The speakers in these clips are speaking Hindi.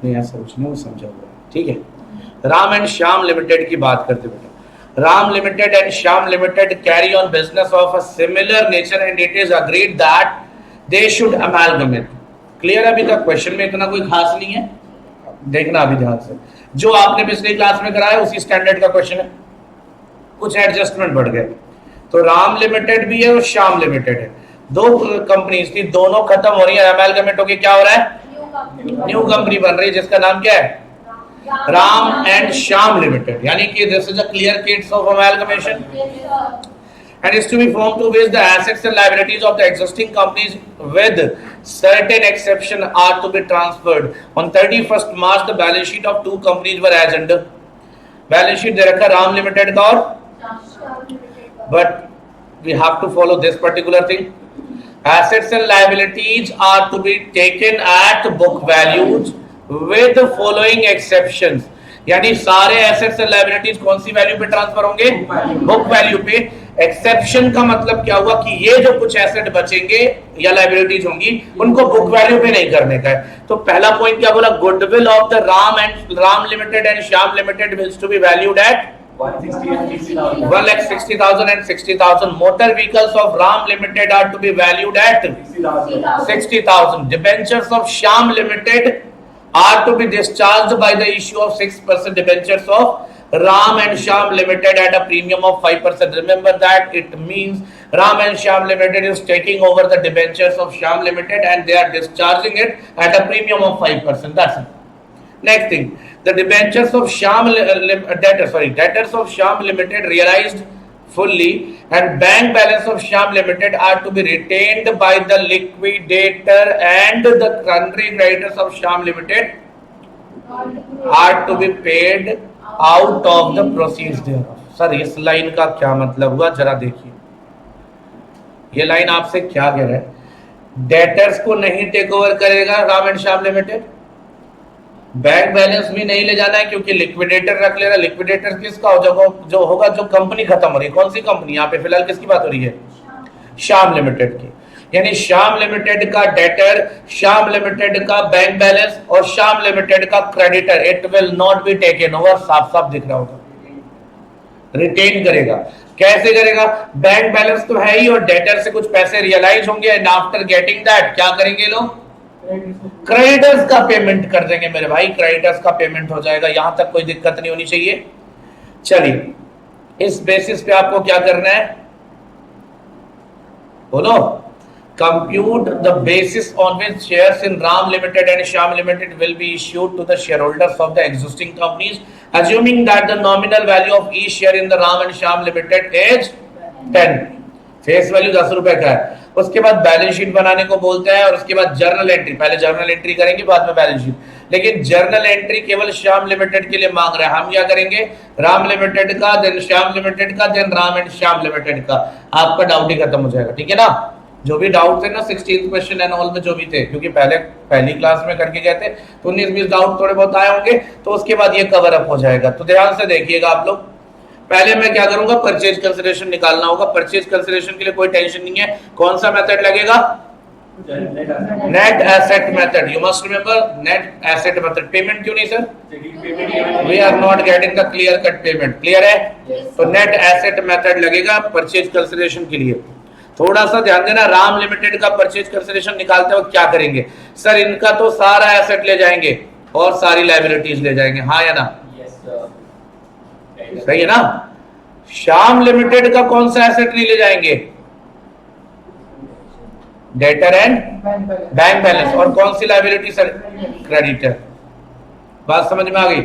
नहीं ऐसा कुछ नहीं, वो समझा हुआ है, ठीक है। राम एंड श्याम लिमिटेड की बात करते बेटा। Ram limited and Shyam limited carry on business of a similar nature and it is agreed that they should amalgamate. Clear? अभी तक क्वेश्चन में इतना कोई खास नहीं है, देखना अभी ध्यान से। जो आपने पिछली क्लास में कराया उसी स्टैंडर्ड का क्वेश्चन है, कुछ एडजस्टमेंट बढ़ गए। तो राम लिमिटेड भी है और श्याम लिमिटेड है, दो कंपनीज थी, दोनों खत्म हो रही है, अमालगमेट होके क्या हो रहा है? न्यू कंपनी बन रही है जिसका नाम क्या है? Ram and Shyam limited. यानी कि this is a clear case of amalgamation and is to be formed to which the assets and liabilities of the existing companies with certain exception are to be transferred. On 31st March the balance sheet of two companies were as under. Balance sheet दे रखा राम लिमिटेड का और, but we have to follow this particular thing. Assets and liabilities are to be taken at book values with the following exceptions. यानी सारे एसेट्स एंड लायबिलिटीज कौन सी वैल्यू पे ट्रांसफर होंगे? बुक वैल्यू पे। एक्सेप्शन का मतलब क्या हुआ कि ये जो कुछ एसेट बचेंगे या लायबिलिटीज होंगी उनको बुक वैल्यू पे नहीं करने का है। तो पहला पॉइंट क्या बोला? Goodwill of the Ram limited and Shyam limited will to be valued at 1,60,000 and 60,000. Motor vehicles of Ram Limited are to be valued at 60,000. Debentures of Shyam Limited are to be discharged by the issue of 6% debentures of Ram and Shyam Limited at a premium of 5%. Remember that it means Ram and Shyam Limited is taking over the debentures of Shyam Limited and they are discharging it at a premium of 5%. That's it. Next thing, the debentures of debtors of Shyam Limited realized fully and bank balance of Shyam Limited are to be retained by the liquidator and the country creditors of Shyam Limited are to be paid out of the proceeds thereof. Sir इस लाइन का क्या मतलब हुआ जरा देखिए, ये लाइन आपसे क्या कह रहा है? डेटर्स को नहीं टेक ओवर करेगा Ram and Shyam limited, bank balance भी नहीं ले जाना है क्योंकि लिक्विडेटर रख लेगा। लिक्विडेटर किसका जो होगा जो कंपनी खत्म हो रही है। कौन सी कंपनी? यहाँ पे फिलहाल किसकी बात हो रही है? श्याम लिमिटेड की। यानी श्याम लिमिटेड का डेटर, श्याम लिमिटेड का बैंक बैलेंस और श्याम लिमिटेड का creditor, it will not be taken over. साफ साफ दिख रहा होगा, रिटेन करेगा। कैसे करेगा? बैंक बैलेंस तो है ही और डेटर से कुछ पैसे रियलाइज होंगे एंड आफ्टर गेटिंग दैट क्या करेंगे लोग? क्रेडिटर्स का पेमेंट कर देंगे मेरे भाई, क्रेडिटर्स का पेमेंट हो जाएगा। यहां तक कोई दिक्कत नहीं होनी चाहिए। चलिए इस बेसिस पे आपको क्या करना है बोलो? Compute the basis on which shares in Ram limited and Shyam limited will be issued to the share holders of the existing companies assuming that the nominal value of each share in the Ram and Shyam Limited is 10. Face value 10 रुपए का है। उसके बाद बैलेंस शीट बनाने को बोलते हैं और उसके बाद जर्नल एंट्री। पहले जर्नल एंट्री करेंगे बाद में बैलेंस शीट। लेकिन जर्नल एंट्री केवल श्याम लिमिटेड के लिए मांग रहे हैं। हम क्या करेंगे? राम लिमिटेड का, देन श्याम लिमिटेड का, then Ram and Shyam limited का। आपका डाउट ही खत्म हो जाएगा, ठीक है ना? जो भी डाउट थे ना 16th क्वेश्चन एंड ऑल में जो भी थे, क्योंकि पहली क्लास में करके गए थे तो 19-20 डाउट थोड़े बहुत आए होंगे, तो उसके बाद ये कवर अप हो जाएगा। तो ध्यान से देखिएगा आप लोग। पहले मैं क्या करूंगा? परचेज कंसिडरेशन निकालना होगा। परचेज कंसिडरेशन के लिए कोई टेंशन नहीं है। कौन सा मेथड लगेगा? Net asset method. You must remember net asset method. Payment क्यों नहीं sir? We are not getting the clear cut payment. Clear है? तो नेट एसेट मेथड लगेगा परचेज कंसिडरेशन के लिए। थोड़ा सा ध्यान देना, राम लिमिटेड का परचेज कंसिडरेशन निकालते वक्त क्या करेंगे? सर इनका तो सारा एसेट ले जाएंगे और सारी लायबिलिटीज ले जाएंगे, हाँ या ना? सही है ना? श्याम लिमिटेड का कौन सा एसेट नहीं ले जाएंगे? Debtor and bank balance. और कौन सी लायबिलिटी सर? क्रेडिटर। बात समझ में आ गई?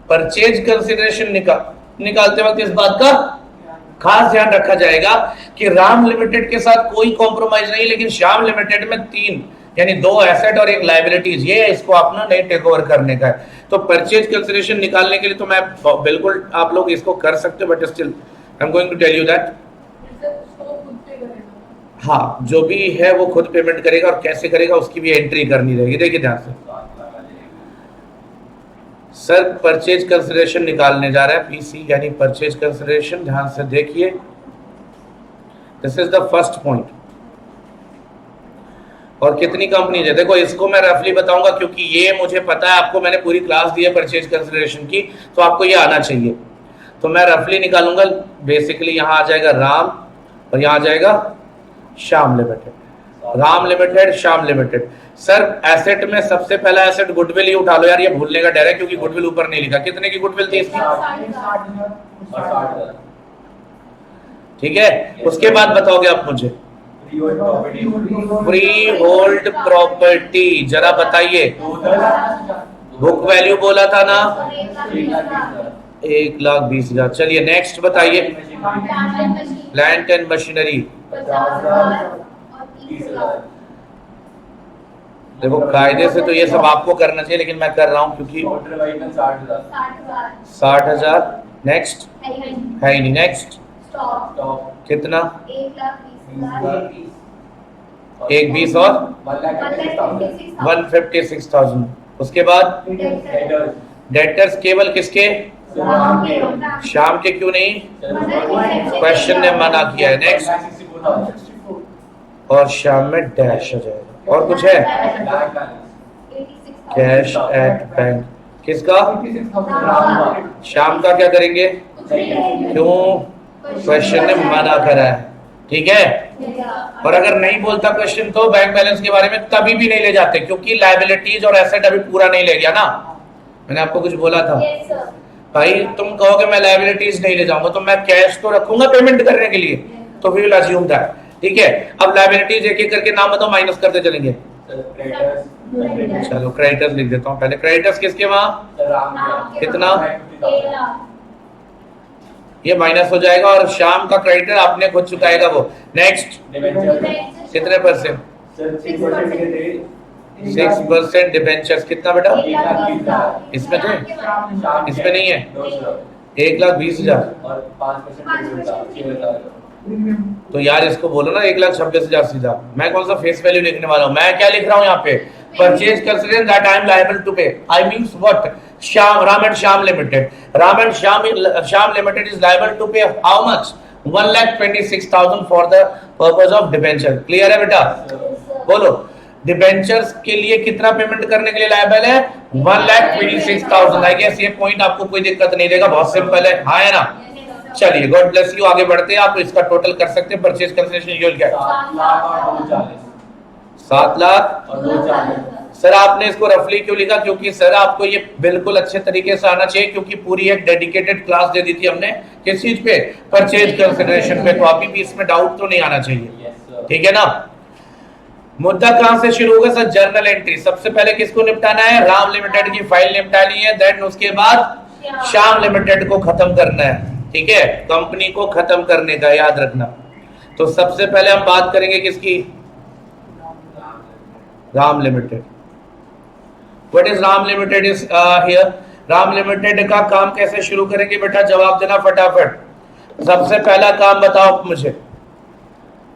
परचेज कंसिडरेशन निकालते वक्त इस बात का खास ध्यान रखा जाएगा कि राम लिमिटेड के साथ कोई कॉम्प्रोमाइज नहीं, लेकिन श्याम लिमिटेड में 3 यानी 2 एसेट और 1 लायबिलिटीज, ये इसको अपना नहीं टेक ओवर करने का है। तो परचेज कंसिडरेशन निकालने के लिए तो मैं बिल्कुल आप लोग इसको कर सकते हो, but still I am going to tell you that हाँ जो भी है वो खुद पेमेंट करेगा और कैसे करेगा उसकी भी एंट्री करनी रहेगी। देखिए ध्यान से सर, परचेज कंसिडरेशन निकालने जा रहा है पीसी यानी परचेज कंसिडरेशन। ध्यान से देखिए, this is the first point. और कितनी कंपनीज है? देखो इसको मैं रफली बताऊंगा क्योंकि ये मुझे पता है, आपको मैंने पूरी क्लास दी है परचेज कंसिडरेशन की, तो आपको ये आना चाहिए। तो मैं रफली निकालूंगा। बेसिकली यहाँ आ जाएगा राम और यहाँ आ जाएगा Shyam limited. Ram limited, Shyam limited. Sir asset में सबसे पहला एसेट गुडविल ही उठा लो यार, ये भूलने का डर है क्योंकि गुडविल ऊपर नहीं लिखा। कितने की गुडविल थी इसकी? ठीक है, उसके बाद बताओगे आप मुझे फ्री होल्ड प्रॉपर्टी, जरा बताइए। बुक वैल्यू बोला था ना 1,20,000। चलिए नेक्स्ट बताइए। प्लांट एंड मशीनरी, देखो कायदे से तो ये सब आपको करना चाहिए लेकिन मैं कर रहा हूं क्योंकि 60,000। नेक्स्ट है ही नहीं। नेक्स्ट कितना? 1,20,000 और 156,000। उसके बाद डेटर्स केवल किसके? शाम के। क्यों नहीं? क्वेश्चन ने मना किया है। नेक्स्ट, और शाम में डैश हो जाएगा। और कुछ है? कैश एट बैंक किसका? शाम का। क्या करेंगे? क्यों? क्वेश्चन ने मना करा है। ठीक है, और अगर नहीं बोलता क्वेश्चन तो बैंक बैलेंस के बारे में तभी भी नहीं ले जाते क्योंकि लायबिलिटीज और एसेट अभी पूरा नहीं ले गया ना। मैंने आपको कुछ बोला था भाई, तुम कहोगे मैं लायबिलिटीज नहीं ले जाऊंगा तो मैं कैश तो रखूंगा पेमेंट करने के लिए, तो वी विल अज्यूम दैट। ठीक है, अब लायबिलिटीज एक एक करके नाम बताओ, माइनस करते चलेंगे। चलो क्रेडिटर्स लिख देता हूँ पहले। क्रेडिटर्स किसके? वहां कितना? ये माइनस हो जाएगा और शाम का क्रेडिटर आपने खुद चुकाएगा वो। नेक्स्ट, कितने परसेंट? 6% डिबेंचर्स। कितना बेटा? इसमें थे, इसमें नहीं है। 1,20,000 तो यार इसको बोलो ना 1,26,000 सीधा। मैं कौन सा फेस वैल्यू लिखने वाला हूँ? मैं क्या लिख रहा हूँ यहाँ पे? Purchase consideration that I am liable to pay. I means what? Shyam, Ram and Shyam limited. Ram and Shyam limited is liable to pay how much? 1,26,000 for the purpose of debenture. Clear है बेटा? बोलो डिबेंचर्स के लिए कितना पेमेंट करने के लिए लायबल है? 1,26,000। आई गेस ये पॉइंट आपको कोई दिक्कत नहीं देगा, बहुत सिंपल है। हाँ है ना? चलिए गॉड ब्लेस यू, आगे बढ़ते हैं। आप इसका टोटल कर सकते हैं। परचेज कंसिडरेशन यूल क्या है? 7 लाख और 2,40,000। सर आपने इसको रफली क्यों लिखा? क्योंकि सर आपको ये बिल्कुल अच्छे तरीके से आना चाहिए क्योंकि पूरी एक डेडिकेटेड क्लास दे दी थी हमने। किस चीज पे? परचेज कंसिडरेशन पे। तो अभी भी इसमें डाउट तो नहीं आना चाहिए। ठीक है ना? मुद्दा कहां से शुरू होगा सर? Journal entry. सबसे पहले किसको निपटाना है? राम लिमिटेड की फाइल निपटानी है। देन उसके बाद श्याम लिमिटेड को खत्म करना है। ठीक है, कंपनी को खत्म करने का, याद रखना। तो सबसे पहले हम बात करेंगे किसकी? Ram limited. What is Ram limited is here? Ram limited का काम कैसे शुरू करेंगे बेटा? जवाब देना फटाफट। सबसे पहला काम बताओ मुझे,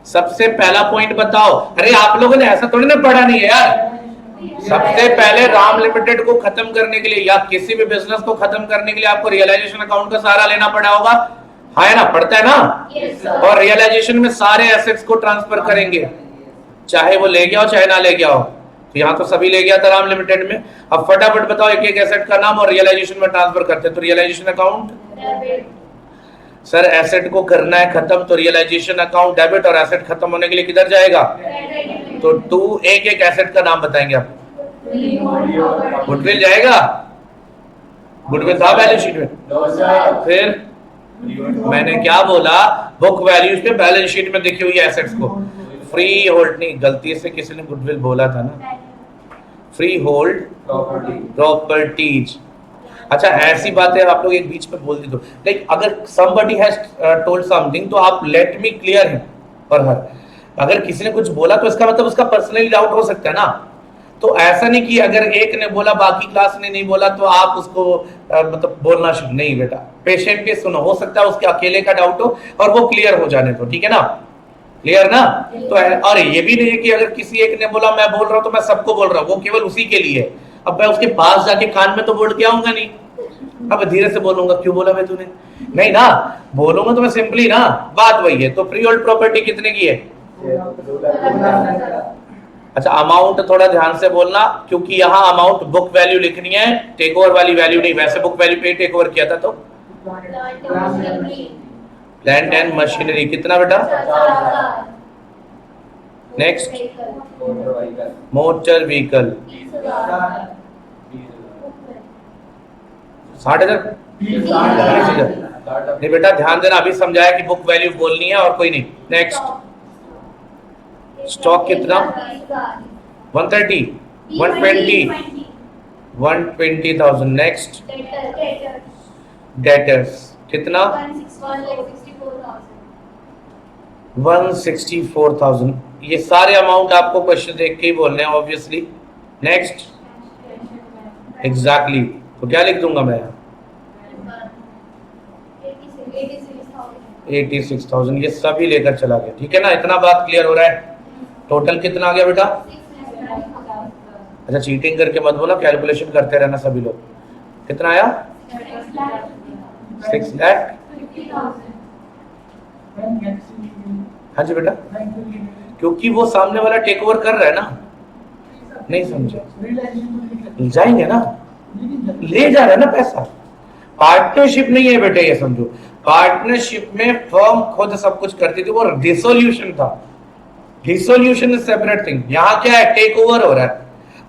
सबसे पहला पॉइंट बताओ। अरे आप लोगों ने ऐसा थोड़ी ना पढ़ा नहीं है यार। सबसे पहले राम लिमिटेड को खत्म करने के लिए या किसी भी बिजनेस को खत्म करने के लिए आपको रियलाइजेशन अकाउंट का सहारा लेना पड़ा होगा। हाँ ना? पड़ता है ना? yes, और रियलाइजेशन में सारे एसेट्स को ट्रांसफर करेंगे, चाहे वो ले गया हो चाहे ना ले गया हो। तो यहाँ तो सभी ले गया था राम लिमिटेड में। अब फटाफट बताओ एक एक एसेट का नाम और रियलाइजेशन में ट्रांसफर करते। तो रियलाइजेशन अकाउंट सर एसेट को करना है खत्म, तो रियलाइजेशन अकाउंट डेबिट, और एसेट खत्म होने के लिए किधर जाएगा? तो टू एक एक एसेट का नाम बताएंगे आप। गुडविल जाएगा? गुडविल था बैलेंस शीट में? फिर मैंने क्या बोला? बुक वैल्यूज पे बैलेंस शीट में देखी हुई एसेट्स को। फ्री होल्ड नहीं, गलती से किसी ने गुडविल बोला था ना। Free hold properties. अच्छा ऐसी बातें आप लोग एक बीच में बोल दी तो, लाइक अगर somebody has told something तो आप let me clear him और हर। अगर किसी ने कुछ बोला तो इसका मतलब उसका पर्सनली डाउट हो सकता है ना। तो ऐसा नहीं कि अगर एक ने बोला बाकी क्लास ने नहीं बोला तो आप उसको मतलब बोलना शुरू नहीं। बेटा पेशेंटली सुनो, हो सकता है उसके अकेले का डाउट हो और वो क्लियर हो जाने तो। ठीक है ना? क्लियर ना? तो और ये भी नहीं है कि अगर किसी एक ने बोला मैं बोल रहा हूं तो मैं सबको बोल रहा हूँ, वो केवल उसी के लिए। अब मैं उसके पास जाके कान में तो बोल के आऊंगा नहीं, अब धीरे से बोलूंगा क्यों बोला मैं तूने, नहीं ना। बोलूंगा तो मैं सिंपली ना, बात वही है। तो फ्री होल्ड प्रॉपर्टी कितने की है? अच्छा, अमाउंट थोड़ा ध्यान से बोलना, क्योंकि यहाँ अमाउंट बुक वैल्यू लिखनी है, टेक ओवर वाली वैल्यू नहीं। वैसे बुक वैल्यू पे टेक ओवर किया था। तो प्लांट एंड मशीनरी कितना बेटा? नेक्स्ट, मोटर व्हीकल 60,000 नहीं बेटा, ध्यान देना, अभी समझाया कि बुक वैल्यू बोलनी है और कोई नहीं। नेक्स्ट, स्टॉक कितना? 130, 120, 120,000। नेक्स्ट, डेटर्स कितना? 164,000। ये सारे अमाउंट आपको क्वेश्चन देख के ही बोलने हैं ऑब्वियसली। नेक्स्ट, एग्जैक्टली, तो क्या लिख दूंगा मैं? 86,000। ये सभी लेकर चला गया, ठीक है ना? इतना बात क्लियर हो रहा है? टोटल कितना आ गया बेटा? अच्छा, चीटिंग करके मत बोला, कैलकुलेशन करते रहना सभी लोग। कितना आया? 6 लाख। हाँ जी बेटा, क्योंकि वो सामने वाला टेक ओवर कर रहा है ना। नहीं समझे? जाएंगे ना, ले जा रहा है ना पैसा। पार्टनरशिप नहीं है बेटे, ये समझो। पार्टनरशिप में फर्म खुद सब कुछ करती थी, वो डिसोल्यूशन था। Dissolution is separate thing. यहाँ क्या है? टेक ओवर हो रहा है,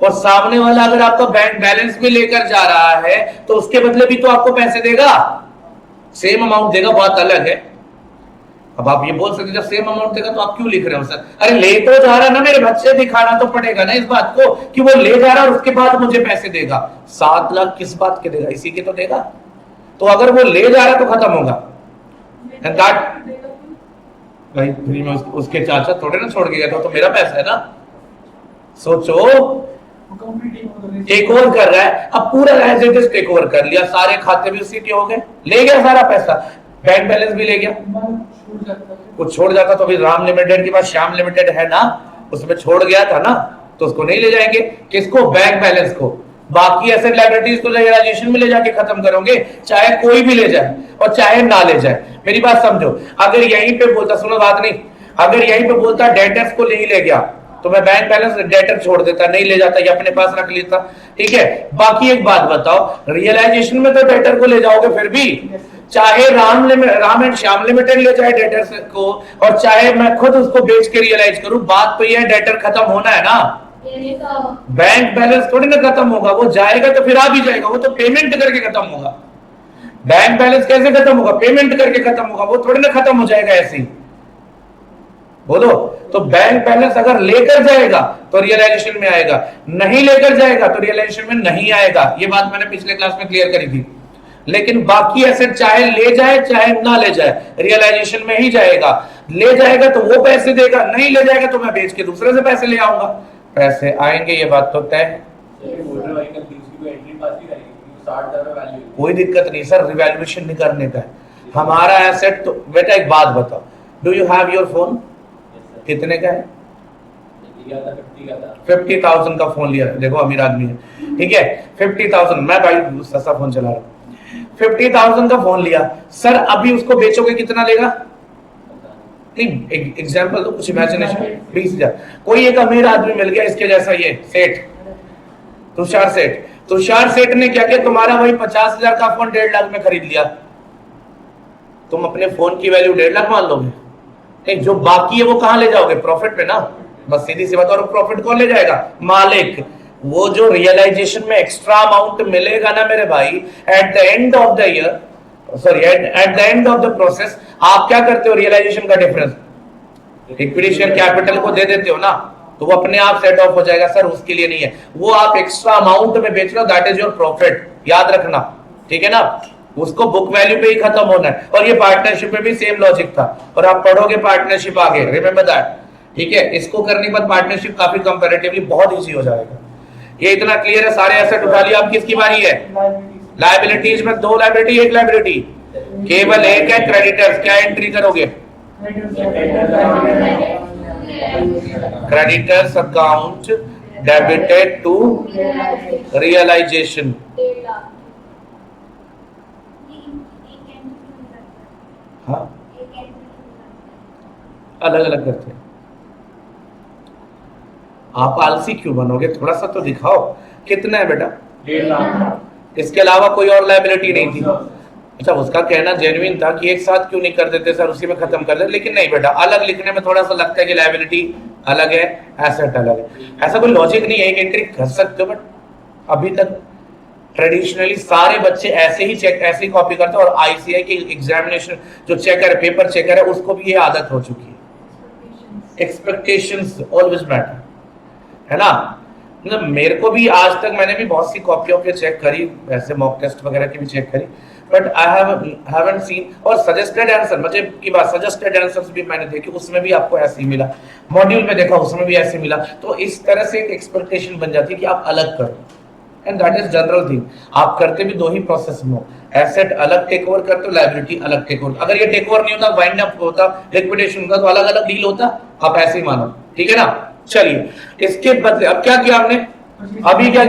और सामने वाला अगर आपका बैंक बैलेंस भी लेकर जा रहा है तो उसके बदले भी तो आपको पैसे देगा, सेम अमाउंट देगा, बात अलग है। अब आप ये बोल सकते जब सेम अमाउंट देगा तो आप क्यों लिख रहे हो सर? अरे ले तो जा रहा ना मेरे बच्चे, दिखाना तो पड़ेगा ना इस बात को कि वो ले जा रहा है और उसके बाद मुझे पैसे देगा। 7 लाख किस बात के देगा? इसी के तो देगा। तो अगर वो ले जा रहा तो खत्म होगा। एंड दैट भाई मैं उसके चाचा थोड़े ना छोड़ के गया था, तो मेरा पैसा है ना। सोचो, टेक ओवर कर रहा है, अब पूरा as it is take over कर लिया, सारे खाते भी उसी के हो गए, ले गया सारा पैसा, बैंक बैलेंस भी ले गया। कुछ छोड़ जाता तो अभी राम लिमिटेड के पास श्याम लिमिटेड है ना, उसमें छोड़ गया था ना, तो उसको नहीं ले जाएंगे। किसको? बैंक बैलेंस को। बाकी एसेट लायबिलिटीज को रियलाइजेशन में ले जाके खत्म करोगे, चाहे कोई भी ले जाए और चाहे ना ले जाए। मेरी बात समझो, अगर यहीं पे बोलता, सुनो बात नहीं, अगर यहीं पे बोलता डेटर्स को नहीं ले गया तो मैं बैंक बैलेंस डेटर छोड़ देता, नहीं ले जाता, ये अपने पास रख लेता, ठीक है। बाकी एक बात बताओ, रियलाइजेशन में तो डेटर को ले जाओगे फिर भी, चाहे राम एंड श्याम लिमिटेड ले जाए डेटर्स को और चाहे मैं खुद उसको बेच के रियलाइज करूं, बात तो ये है डेटर खत्म होना है ना। बैंक बैलेंस थोड़ी ना खत्म होगा, वो जाएगा तो फिर आ भी जाएगा, वो तो पेमेंट करके खत्म होगा। बैंक बैलेंस कैसे खत्म होगा? पेमेंट करके खत्म होगा, वो थोड़ी ना खत्म हो जाएगा ऐसे ही। बोलो, तो बैंक बैलेंस अगर लेकर जाएगा तो रियलाइजेशन में आएगा, नहीं लेकर जाएगा तो रियलाइजेशन में नहीं आएगा। ये बात मैंने पिछले क्लास में क्लियर करी थी। लेकिन बाकी एसेट चाहे ले जाए चाहे ना ले जाए, रियलाइजेशन में ही जाएगा। ले जाएगा तो वो पैसे देगा, नहीं ले जाएगा तो मैं बेच के दूसरे से पैसे ले आऊंगा, पैसे आएंगे, ये बात तो तय है। कोई दिक्कत नहीं सर, रिवैल्यूएशन नहीं करने का है हमारा एसेट। तो बेटा एक बात बताओ, do you have your phone? कितने का है? 50,000 का फोन लिया, देखो अमीर आदमी है, ठीक है। 50,000, मैं भाई सस्ता फोन चला रहा हूं, 50,000 का फोन लिया सर, अभी उसको बेचोगे कितना लेगा? नहीं, एग्जाम्पल तो कुछ इमेजिनेशन। 20,000। कोई एक अमीर आदमी मिल गया इसके जैसा, ये सेठ, तुषार सेठ। तुषार सेठ ने क्या किया, तुम्हारा भाई 50,000 का फोन 1.5 लाख में खरीद लिया, तुम अपने फोन की वैल्यू 1.5 लाख मान लोगे? नहीं, जो बाकी है वो कहां ले जाओगे? प्रॉफिट पे ना, बस सीधी सी बात। और प्रॉफिट कौन ले जाएगा? मालिक। वो जो रियलाइजेशन में एक्स्ट्रा अमाउंट मिलेगा ना मेरे भाई, at the end of the year, sorry at the end of the process, आप क्या करते हो? रियलाइजेशन का डिफरेंस इक्विटी शेयर कैपिटल को दे देते हो ना, तो वो अपने आप सेट ऑफ हो जाएगा। सर उसके लिए नहीं है, वो आप एक्स्ट्रा अमाउंट में बेच रहे हो, दैट इज योर प्रॉफिट, याद रखना, ठीक है ना। उसको बुक वैल्यू पे ही खत्म होना है। और ये पार्टनरशिप में भी सेम लॉजिक था, और आप पढ़ोगे पार्टनरशिप आगे, रिमेंबर दैट, ठीक है। इसको करने के बाद पार्टनरशिप काफी कंपैरेटिवली बहुत इजी हो जाएगा। ये इतना क्लियर है? सारे एसेट उठा लिया, अब किसकी बारी है? लायबिलिटीज में 2 लायबिलिटी, 1 लायबिलिटी, केवल एक है क्रेडिटर्स। क्या एंट्री करोगे? Creditors account debited to realisation. हाँ, अलग अलग करते हैं। आप आलसी क्यों बनोगे, थोड़ा सा तो दिखाओ कितना है बेटा। 1.5 लाख। इसके अलावा कोई और लायबिलिटी नहीं थी। अच्छा, उसका कहना जेन्युइन था कि एक साथ क्यों नहीं कर देते सर, उसी में खत्म कर देते, लेकिन नहीं बेटा, अलग लिखने में थोड़ा सा लगता है कि लायबिलिटी अलग है, एसेट अलग है। ऐसा कोई लॉजिक नहीं है, एक एंट्री कर सकते हो, बट अभी तक ट्रेडिशनली सारे बच्चे ऐसे ही चेक, ऐसे ही कॉपी करते हैं, और आईसीआई की एग्जामिनेशन जो चेकर है, पेपर चेकर है, उसको भी ये आदत हो चुकी है। एक्सपेक्टेशंस ऑलवेज मैटर, है ना। मतलब मेरे को भी आज तक, मैंने भी बहुत सी कॉपियों पे चेक करी, ऐसे मॉक टेस्ट वगैरह की भी चेक करी, बट आई हैवंट सीन। और सजेस्टेड आंसर, मजे की बात, सजेस्टेड आंसर्स भी मैंने देखे, उसमें भी आपको ऐसे ही मिला, मॉड्यूल में देखा उसमें भी ऐसे मिला। तो इस तरह से एक एक्सपेक्टेशन बन जाती है कि आप अलग करो, and that is general thing. आप करते भी दो ही प्रोसेस में हो, एसेट अलग टेक ओवर करते हो, लायबिलिटी अलग टेक ओवर। अगर ये टेक ओवर नहीं होता, वाइंड अप होता, लिक्विडेशन होता, तो अलग अलग डील होता, आप ऐसे ही मानो, ठीक है ना। चलिए, इसके बदले अब क्या किया हमने, अभी क्या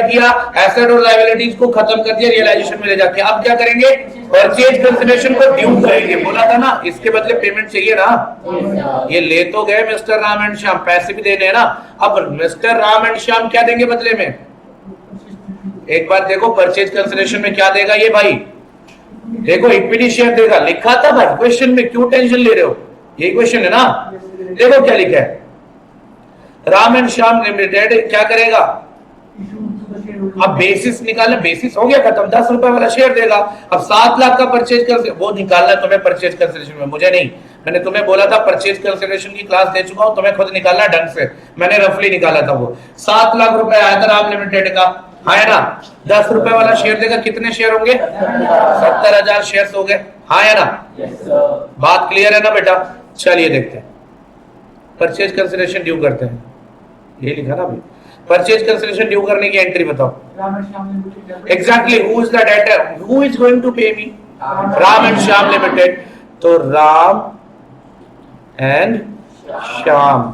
किया, एसेट और लायबिलिटीज को खत्म कर दिया, रियलाइजेशन में ले जाके। अब क्या करेंगे, परचेज कंसिडरेशन को ड्यू करेंगे। बोला था ना, इसके बदले पेमेंट चाहिए ना। ये ले तो गए मिस्टर राम एंड श्याम, पैसे भी देने हैं ना। अब मिस्टर राम एंड श्याम क्या देंगे बदले में, एक बार देखो परचेज कंसिडरेशन में क्या देगा ये भाई, देखो इक्विटी शेयर देगा, लिखा था भाई क्वेश्चन में, क्यों टेंशन ले रहे हो, ये क्वेश्चन है ना। देखो क्या लिखा है, राम एंड श्याम लिमिटेड क्या करेगा, अब बेसिस निकालना, बेसिस हो गया खत्म, 10 रुपए वाला शेयर देगा। अब 7 लाख का परचेज कर, वो निकालना है तुम्हें परचेज कंसिडरेशन में, मुझे नहीं। मैंने तुम्हें बोला था परचेज कंसिडरेशन की क्लास दे चुका हूं, तुम्हें खुद निकालना ढंग से, मैंने रफली निकाला था वो। 7 लाख रुपए आया था राम लिमिटेड का, हाँ है ना। 10 रुपए वाला शेयर देगा, कितने शेयर होंगे, 70,000 शेयर हो गए, हाँ है ना। बात क्लियर है ना बेटा। चलिए देखते हैं, परचेज कंसिडरेशन ड्यू करते हैं, ये लिखा ना अभी, परचेज कंसिडरेशन ड्यू करने की एंट्री बताओ। Exactly, who is the debtor, who is going to pay me, Ram and Shyam limited. तो Ram and Shyam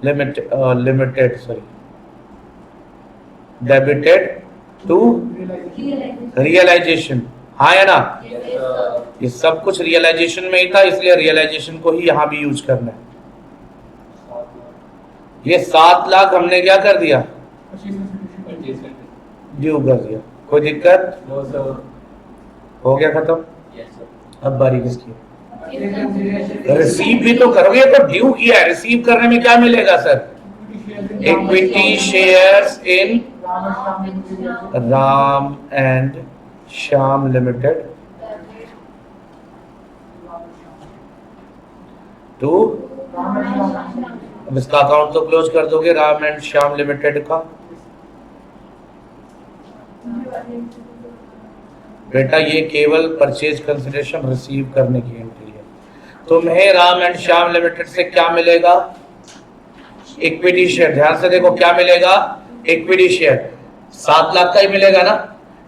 limited sorry debited to realisation, हाँ है ना। ये सब कुछ रियलाइजेशन में ही था, इसलिए रियलाइजेशन को ही यहां भी यूज करना है। ये 7 लाख हमने क्या कर दिया, ड्यू कर दिया, कोई दिक्कत, हो गया खत्म। अब बारी किसकी, रिसीव भी तो करोगे, तो ड्यू किया है, रिसीव करने में क्या मिलेगा sir, equity shares in Ram and Shyam limited to, अब इसका अकाउंट तो क्लोज कर दोगे, राम एंड श्याम लिमिटेड का। बेटा ये केवल परचेज कंसिडरेशन रिसीव करने की एंट्री है। तुम्हें राम एंड श्याम लिमिटेड से क्या मिलेगा, इक्विटी शेयर। ध्यान से देखो क्या मिलेगा, इक्विटी शेयर 7 लाख का ही मिलेगा ना।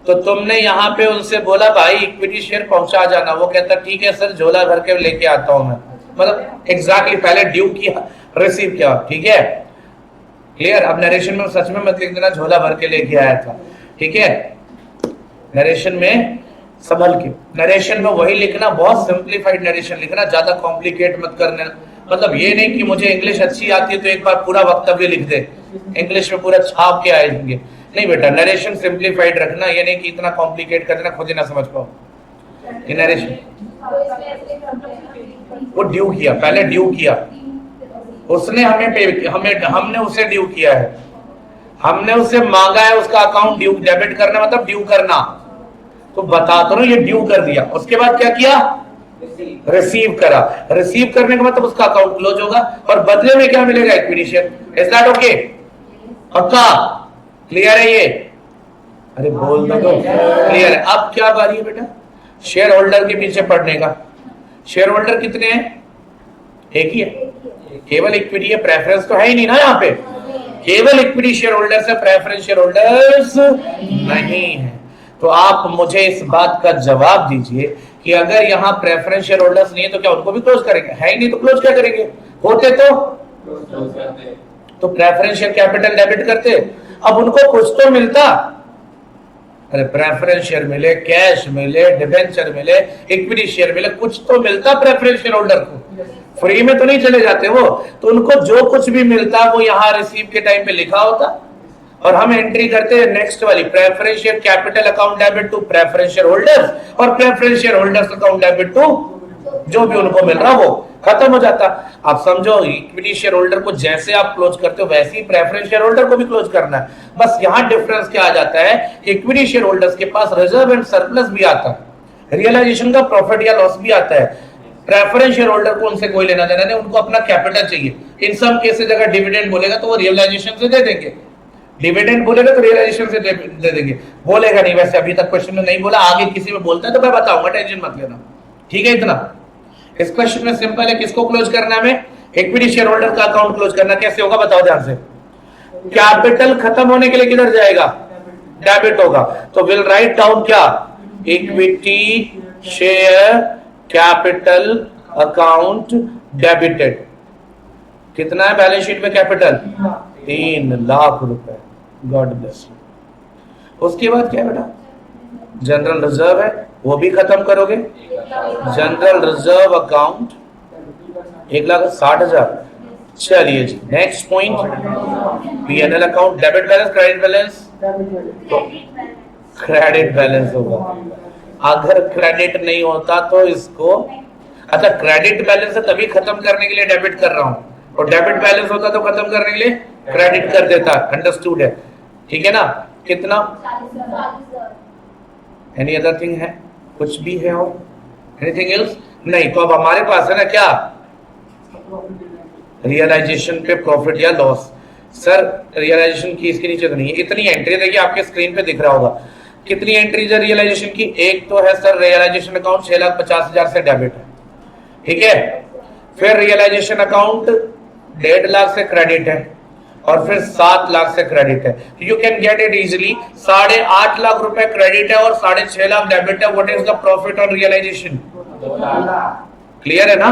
तो तुमने यहाँ पे उनसे बोला भाई इक्विटी शेयर पहुंचा जाना, वो कहता ठीक है सर, झोला भर के लेके आता हूं मैं, मतलब एग्जैक्टली पहले ड्यू किया, रिसीव किया, ठीक है क्लियर। अब नरेशन में सच में मत लिख देना झोला भर के लेके आया था, ठीक है। नरेशन में संभल के, नरेशन में वही लिखना, बहुत सिंप्लीफाइड नरेशन लिखना, ज्यादा कॉम्प्लिकेट मत करना। मतलब ये नहीं कि मुझे इंग्लिश अच्छी आती है तो एक बार पूरा वक्तव्य लिख दे, इंग्लिश में पूरा छाप के आएंगे, नहीं बेटा। नरेशन सिंप्लीफाइड रखना, ये नहीं कि इतना कॉम्प्लिकेट कर देना खुद ही ना समझ पाओ। ये नरेशन, वो ड्यू किया, पहले ड्यू किया, उसने हमें पे, हमने उसे ड्यू किया है, हमने उससे मांगा है, उसका अकाउंट ड्यू, डेबिट करना मतलब ड्यू करना, तो बता तो ये ड्यू कर दिया। उसके बाद क्या किया, रिसीव करा, रिसीव करने का मतलब उसका अकाउंट क्लोज होगा, और बदले में क्या मिलेगा, equity share. Is that okay, पक्का क्लियर है ये, अरे बोल दो क्लियर है। अब क्या बारी है बेटा, शेयर होल्डर के पीछे पड़ने का। शेयर होल्डर कितने हैं, एक ही है, केवल इक्विटी है, प्रेफरेंस तो है ही नहीं ना यहाँ पे, केवल इक्विटी शेयर होल्डर्स है, प्रेफरेंस शेयर होल्डर्स नहीं है। तो आप मुझे इस बात का जवाब दीजिए कि अगर यहाँ प्रेफरेंस शेयर होल्डर्स नहीं है तो क्या उनको भी क्लोज करेंगे, है ही नहीं तो क्लोज क्या करेंगे, होते तो प्रेफरेंस शेयर कैपिटल डेबिट करते, अब उनको कुछ तो मिलता, अरे प्रेफरेंस शेयर मिले, कैश मिले, डिबेंचर मिले, इक्विटी शेयर मिले, कुछ तो मिलता प्रेफरेंस शेयर होल्डर को, फ्री में तो नहीं चले जाते वो, तो उनको जो कुछ भी मिलता वो यहाँ रिसीव के टाइम पे लिखा होता और हम एंट्री करते हैं नेक्स्ट वाली, preference share capital account debit to preference share holders और preference share holders account debit to जो भी उनको मिल रहा वो खत्म हो जाता। आप समझो इक्विटी शेयर होल्डर को जैसे आप क्लोज करते हो वैसे ही प्रेफरेंस शेयर होल्डर को भी क्लोज करना है। बस यहां डिफरेंस क्या आ जाता है, इक्विटी शेयर होल्डर्स के पास रिजर्व एंड सरप्लस भी आता है, रियलाइजेशन का प्रॉफिट या लॉस भी आता है। प्रेफरेंस शेयर होल्डर को उनसे कोई लेना देना नहीं, उनको अपना कैपिटल चाहिए। इन सम केसेस अगर डिविडेंड बोलेगा तो वो रियलाइजेशन से दे देंगे, डिविडेंड बोलेगा तो रियलाइजेशन से दे देंगे, बोलेगा नहीं। वैसे अभी तक क्वेश्चन में नहीं बोला, आगे किसी में बोलता है तो मैं बताऊंगा, टेंशन मत लेना, ठीक है। इतना इस क्वेश्चन में सिंपल है, किसको क्लोज करना है हमें, इक्विटी शेयर होल्डर का अकाउंट क्लोज करना। कैसे होगा बताओ ध्यान से, कैपिटल खत्म होने के लिए किधर जाएगा, डेबिट होगा, तो विल राइट डाउन क्या, equity share capital account debited. कितना है बैलेंस शीट में कैपिटल, 3 लाख रुपए, गॉड ब्लेस। उसके बाद क्या है बेटा, जनरल रिजर्व है, वो भी खत्म करोगे। General reserve account 1,60,000। चलिए जी next point, PNL account, debit balance, credit balance, credit balance होगा। अगर क्रेडिट नहीं होता तो इसको, अच्छा क्रेडिट बैलेंस है तभी खत्म करने के लिए डेबिट कर रहा हूं, और डेबिट बैलेंस होता तो खत्म करने के लिए क्रेडिट कर देता। अंडरस्टूड है, ठीक है ना। कितना, एनी अदर थिंग है, कुछ भी है और एनीथिंग एल्स नहीं, तो अब हमारे पास है ना क्या, रियलाइजेशन पे प्रॉफिट या लॉस। सर रियलाइजेशन की इसके नीचे तो नहीं है, इतनी एंट्री देखिए आपके स्क्रीन पे दिख रहा होगा। कितनी एंट्रीज है रियलाइजेशन की, एक तो है सर रियलाइजेशन अकाउंट 6,50,000 से डेबिट है, ठीक है। फिर रियलाइजेशन अकाउंट 1.5 लाख से क्रेडिट है, और फिर 7 लाख से क्रेडिट है। You can get it easily, 8.5 lakh रुपए क्रेडिट है और 6.5 लाख डेबिट है। What is the profit on realisation, clear है ना,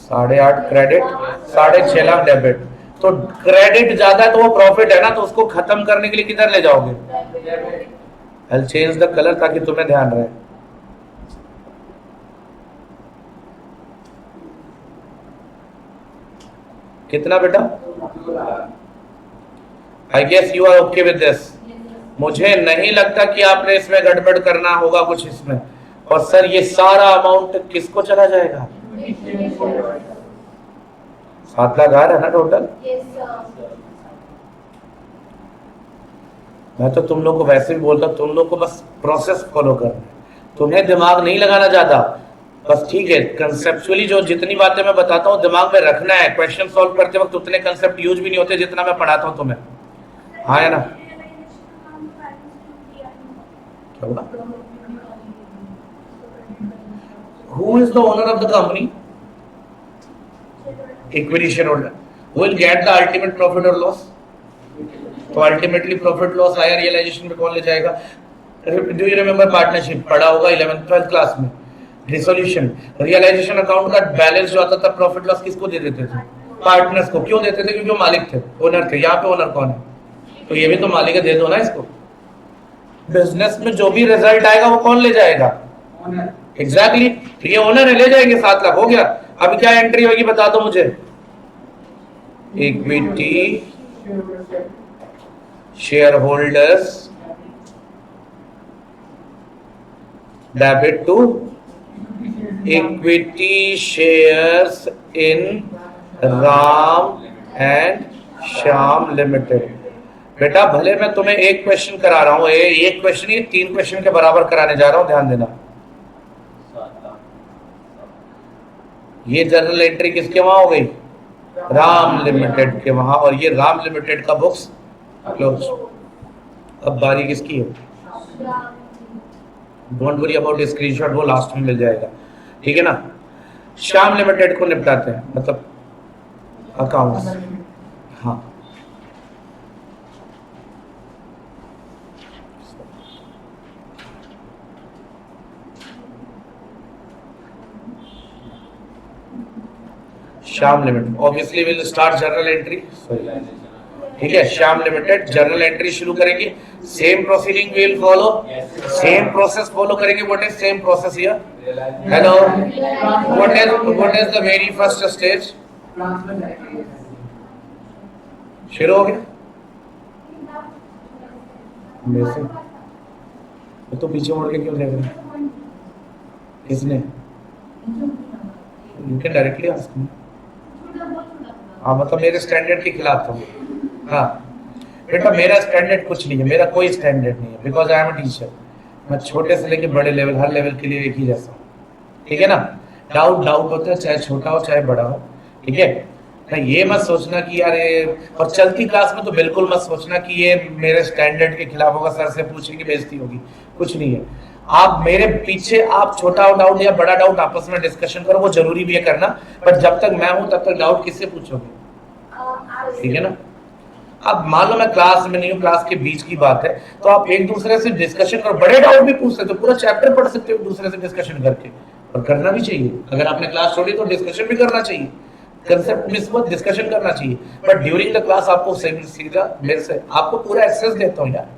8.5 क्रेडिट, 6.5 लाख डेबिट। तो क्रेडिट ज्यादा है तो वो प्रॉफिट है ना, तो उसको खत्म करने के लिए किधर ले जाओगे, I'll change the color ताकि तुम्हें ध्यान रहे। कितना बेटा, I guess you are okay with this। मुझे नहीं लगता कि आपने इसमें गड़बड़ करना होगा कुछ इसमें। और सर ये सारा अमाउंट किसको चला जाएगा, 7 लाख आ रहा है ना टोटल। मैं तो तुम लोग को वैसे भी बोलता, तुम लोग को बस प्रोसेस फॉलो करना है, तुम्हें दिमाग नहीं लगाना ज्यादा, बस ठीक है। कंसेप्चुअली जो जितनी बातें मैं बताता हूँ दिमाग में रखना है, क्वेश्चन सॉल्व करते वक्त उतने कंसेप्ट यूज भी नहीं होते जितना मैं पढ़ाता हूँ तुम्हें, हाँ है ना। क्या होगा, who is the owner of the company, equity share holder, who will get the ultimate profit और लॉस। तो अल्टीमेटली प्रॉफिट लॉस आया, रियलाइजेशन पे कौन ले जाएगा। डू यू रिमेंबर पार्टनरशिप पढ़ा होगा 11th 12th क्लास में, रिसोल्यूशन, रियलाइजेशन अकाउंट का बैलेंस जो आता था प्रॉफिट लॉस किसको दे देते थे, पार्टनर्स को। क्यों देते थे, क्योंकि वो मालिक थे, ओनर थे। यहाँ पे ओनर कौन है, तो ये भी तो मालिक है, दे दो ना इसको। बिजनेस में जो भी रिजल्ट आएगा वो कौन ले जाएगा, एग्जैक्टली, तो ये ओनर है, ले जाएंगे, 7 लाख हो गया। अब क्या एंट्री होगी बता दो मुझे, equity shareholders debit to equity shares in Ram and Shyam Limited। बेटा भले मैं तुम्हें एक क्वेश्चन करा रहा हूं, एक क्वेश्चन ही 3 क्वेश्चन के बराबर कराने जा रहा हूं, ध्यान देना। ये जर्नल एंट्री किसके वहां हो गई, राम लिमिटेड के वहां, और ये राम लिमिटेड का बुक्स क्लोज। अब बारी किसकी है, डोंट वरी अबाउट स्क्रीनशॉट, वो लास्ट में मिल जाएगा, ठीक है ना। श्याम लिमिटेड को निपटाते हैं, मतलब अकाउंट्स, हाँ। Shyam limited, obviously will start journal entry, sorry ठीक है, श्याम लिमिटेड जर्नल एंट्री शुरू करेंगे, same proceeding will follow, same process follow करेंगे. What is same process here? Hello, what is the very first stage? शुरू हो गया वैसे तो पीछे मुड़ के क्यों देख रहे हैं? किसने? You can directly ask me. हाँ, मतलब मेरे स्टैंडर्ड के खिलाफ था. हाँ बेटा, मेरा स्टैंडर्ड कुछ नहीं है, मेरा कोई स्टैंडर्ड नहीं है, because I am a teacher. मैं छोटे से लेके बड़े लेवल, हर लेवल के लिए एक ही जैसा हूँ. ठीक है ना? डाउट होता है, चाहे छोटा हो चाहे बड़ा हो. ठीक है ना? ये मत सोचना कि यार ये, और चलती क्लास में तो बिल्कुल मत सोचना कि ये मेरे स्टैंडर्ड के खिलाफ होगा, सर से पूछेंगे बेइज्जती होगी. कुछ नहीं है. आप मेरे पीछे आप छोटा डाउट या बड़ा डाउट आपस में डिस्कशन करो, वो जरूरी भी है करना, पर जब तक मैं हूं तब तक डाउट किससे पूछोगे? ठीक है ना? अब मान लो मैं क्लास में नहीं हूँ, क्लास के बीच की बात है, तो आप एक दूसरे से डिस्कशन करो, बड़े डाउट भी पूछ सकते हो, पूरा चैप्टर पढ़ सकते हो दूसरे से डिस्कशन करके, और करना भी चाहिए. अगर आपने क्लास छोड़ी तो डिस्कशन भी करना चाहिए, कंसेप्ट मिस मत, डिस्कशन करना चाहिए. बट ड्यूरिंग द क्लास आपको सीधा मेरे से आपको पूरा एक्सेस देता हूँ यार,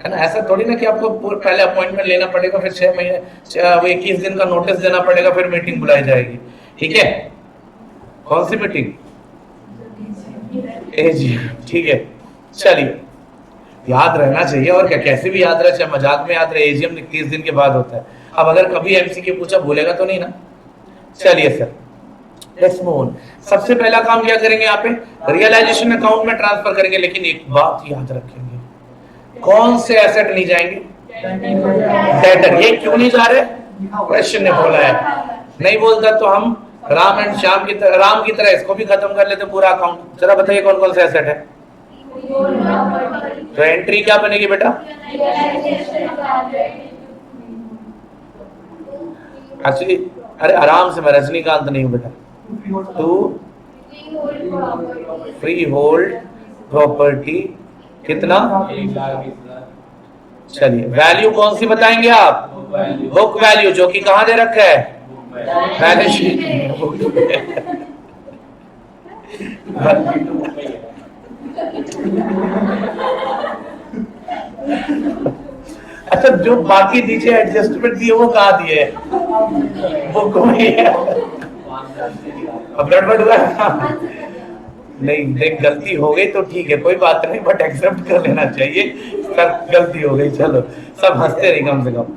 है ना? ऐसा थोड़ी ना कि आपको पहले अपॉइंटमेंट लेना पड़ेगा, फिर 6 महीने 21 दिन का नोटिस देना पड़ेगा, फिर मीटिंग बुलाई जाएगी. ठीक है? कौन सी मीटिंग? ठीक है, चलिए, याद रहना चाहिए. और क्या, कैसे भी याद रहे, चाहे मजाक में याद रहे, एजीएम 30 दिन के बाद होता है. अब अगर कभी एमसीक्यू पूछा भूलेगा तो नहीं ना? चलिए सर, लेट्स मूव ऑन. सबसे पहला काम क्या करेंगे? यहाँ पे रियलाइजेशन अकाउंट में ट्रांसफर करेंगे, लेकिन एक बात याद रखेंगे, कौन से एसेट नहीं जाएंगे? डेटर. ये क्यों नहीं जा रहे? क्वेश्चन ने बोला है. नहीं बोलता तो हम राम एंड श्याम की तरह, राम की तरह इसको भी खत्म कर लेते पूरा अकाउंट. जरा बताइए कौन कौन से एसेट है? तो एंट्री क्या बनेगी बेटा? एक्चुअली अरे आराम से, मैं रजनीकांत नहीं हूं बेटा. टू फ्री होल्ड प्रॉपर्टी कितना? चलिए, वैल्यू कौन सी बताएंगे आप? बुक वैल्यू, जो कि कहां दे रखा है? Balance sheet. अच्छा, जो बाकी नीचे एडजस्टमेंट दिए वो कहा दिए? बुक में. अब गड़बड़ हुआ. नहीं देख, गलती हो गई तो ठीक है, कोई बात नहीं, बट एक्सेप्ट कर लेना चाहिए सर, गलती हो गई. चलो, सब हंसते रही कम से कम.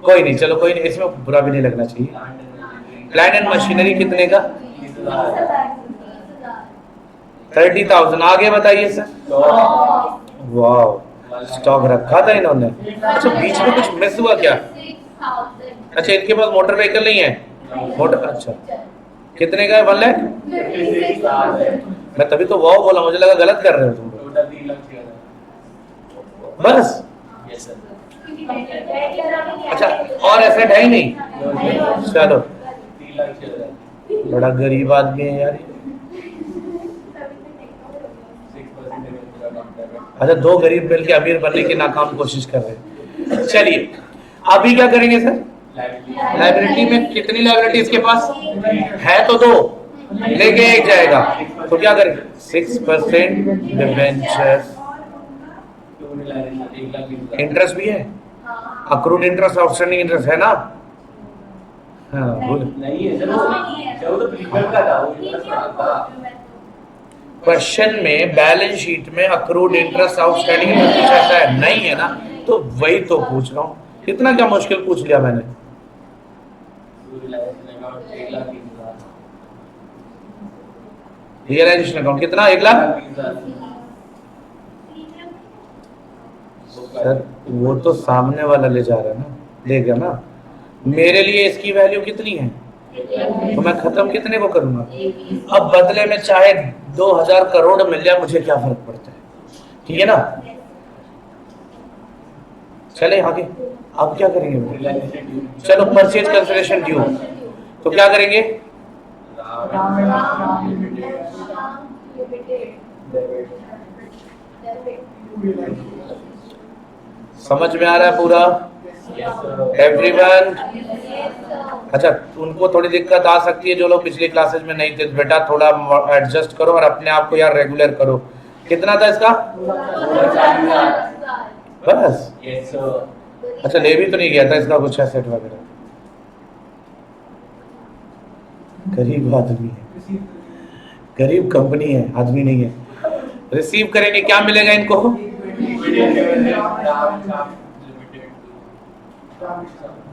कोई नहीं, चलो कोई नहीं, इसमें बुरा भी नहीं लगना चाहिए. प्लांट एंड मशीनरी कितने का? 30,000. आगे बताइए सर. वाह, स्टॉक रखा था इन्होंने. अच्छा, बीच में कुछ मिस हुआ क्या? अच्छा, इनके पास मोटर व्हीकल नहीं है? मोटर, अच्छा, कितने का है? 1 लाख. मैं तभी तो वाह बोला, मुझे लगा गलत कर रहे हो तुम. बस. अच्छा, और एसेट है ही नहीं? चलो, बड़ा गरीब आदमी है यार. अच्छा, 2 गरीब मिल के अमीर बनने की नाकाम कोशिश कर रहे हैं. चलिए, अभी क्या करेंगे सर? लाइबिलिटी में कितनी लाइबिलिटी इसके पास है? तो 2 लेके 1 जाएगा, तो क्या करेंगे? 6% डिबेंचर. इंटरेस्ट भी है, अक्रूड इंटरेस्ट, आउटस्टैंडिंग इंटरेस्ट है ना? हाँ, नहीं है क्वेश्चन में, बैलेंस शीट में अक्रूड इंटरेस्ट, आउटस्टैंडिंग इंटरेस्ट कुछ ऐसा है? नहीं है ना? तो वही तो पूछ रहा हूँ. इतना क्या मुश्किल पूछ लिया मैंने? रियलाइजेशन अकाउंट कितना? 1 लाख. सर, वो तो सामने वाला ले जा रहा है ना, देगा ना. मेरे लिए इसकी वैल्यू कितनी है? तो मैं खत्म कितने को करूंगा? अब बदले में चाहे 2000 करोड़ मिल जाए, मुझे क्या फर्क पड़ता है? ठीक है ना? चले आगे. अब क्या करेंगे? चलो, परचेज कंसिडरेशन ड्यू. तो क्या करेंगे? समझ में आ रहा है पूरा? एवरीवन? अच्छा, उनको थोड़ी दिक्कत आ सकती है जो लोग पिछली क्लासेज में नहीं थे. बेटा थोड़ा एडजस्ट करो और अपने आप को यार रेगुलर करो. कितना था इसका? बस। अच्छा, ले भी तो नहीं गया था इसका कुछ एसेट वगैरह। गरीब आदमी है, गरीब कंपनी है, आदमी नहीं है। रिसीव करेंगे, क्या मिलेगा इनको?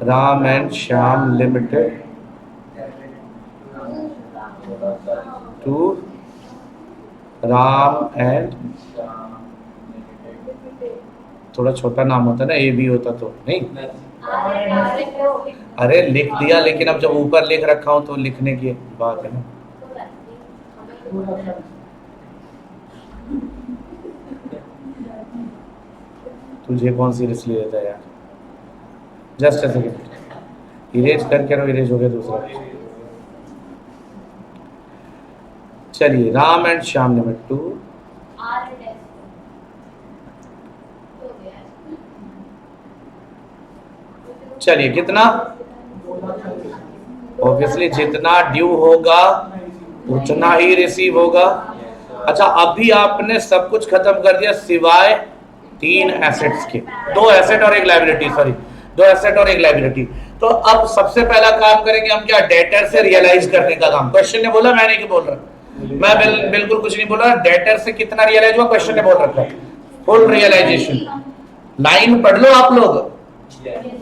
Ram and Shyam limited to Ram and, थोड़ा छोटा नाम होता ना, ए भी होता तो नहीं। अरे लिख दिया, लेकिन अब जब ऊपर लिख रखा हूं तो लिखने की बात है ना। तुझे कौन सीरियस ले लेता है यार? जस्ट अ सेकंड, इरेज करके रो, इरेज हो गया दूसरा। चलिए, Ram and Shyam limit to चलिए कितना? ऑब्वियसली जितना ड्यू होगा उतना ही रिसीव होगा। अच्छा, अभी आपने सब कुछ खत्म कर दिया सिवाय 3 एसेट्स के, 2 एसेट और एक लायबिलिटी, सॉरी 2 एसेट और एक लायबिलिटी। तो अब सबसे पहला काम करेंगे हम क्या? डेटर से रियलाइज करने का काम। क्वेश्चन ने बोला, मैंने क्यों बोल रहा? मैं बिल्कुल कुछ नहीं बोल रहा। डेटर से कितना रियलाइज हुआ? क्वेश्चन ने बोल रखा है फुल रियलाइजेशन। लाइन पढ़ लो आप लोग,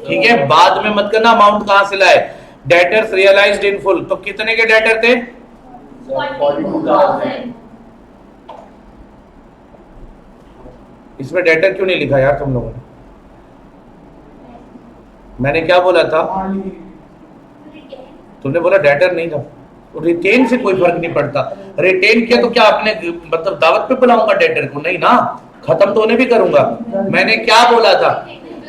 ठीक है? बाद में मत करना अमाउंट कहां से लाए। डेटर्स रियलाइज्ड इन फुल, तो कितने के डेटर थे? 42,000। इसमें डेटर क्यों नहीं लिखा यार तुम लोगों ने? मैंने क्या बोला था? तुमने बोला डेटर नहीं था। तो रिटेन से कोई फर्क नहीं पड़ता। रिटेन किया तो क्या आपने मतलब दावत पे बुलाऊंगा डेटर को? नहीं ना, खत्म तो उन्हें भी करूंगा। मैंने क्या बोला था?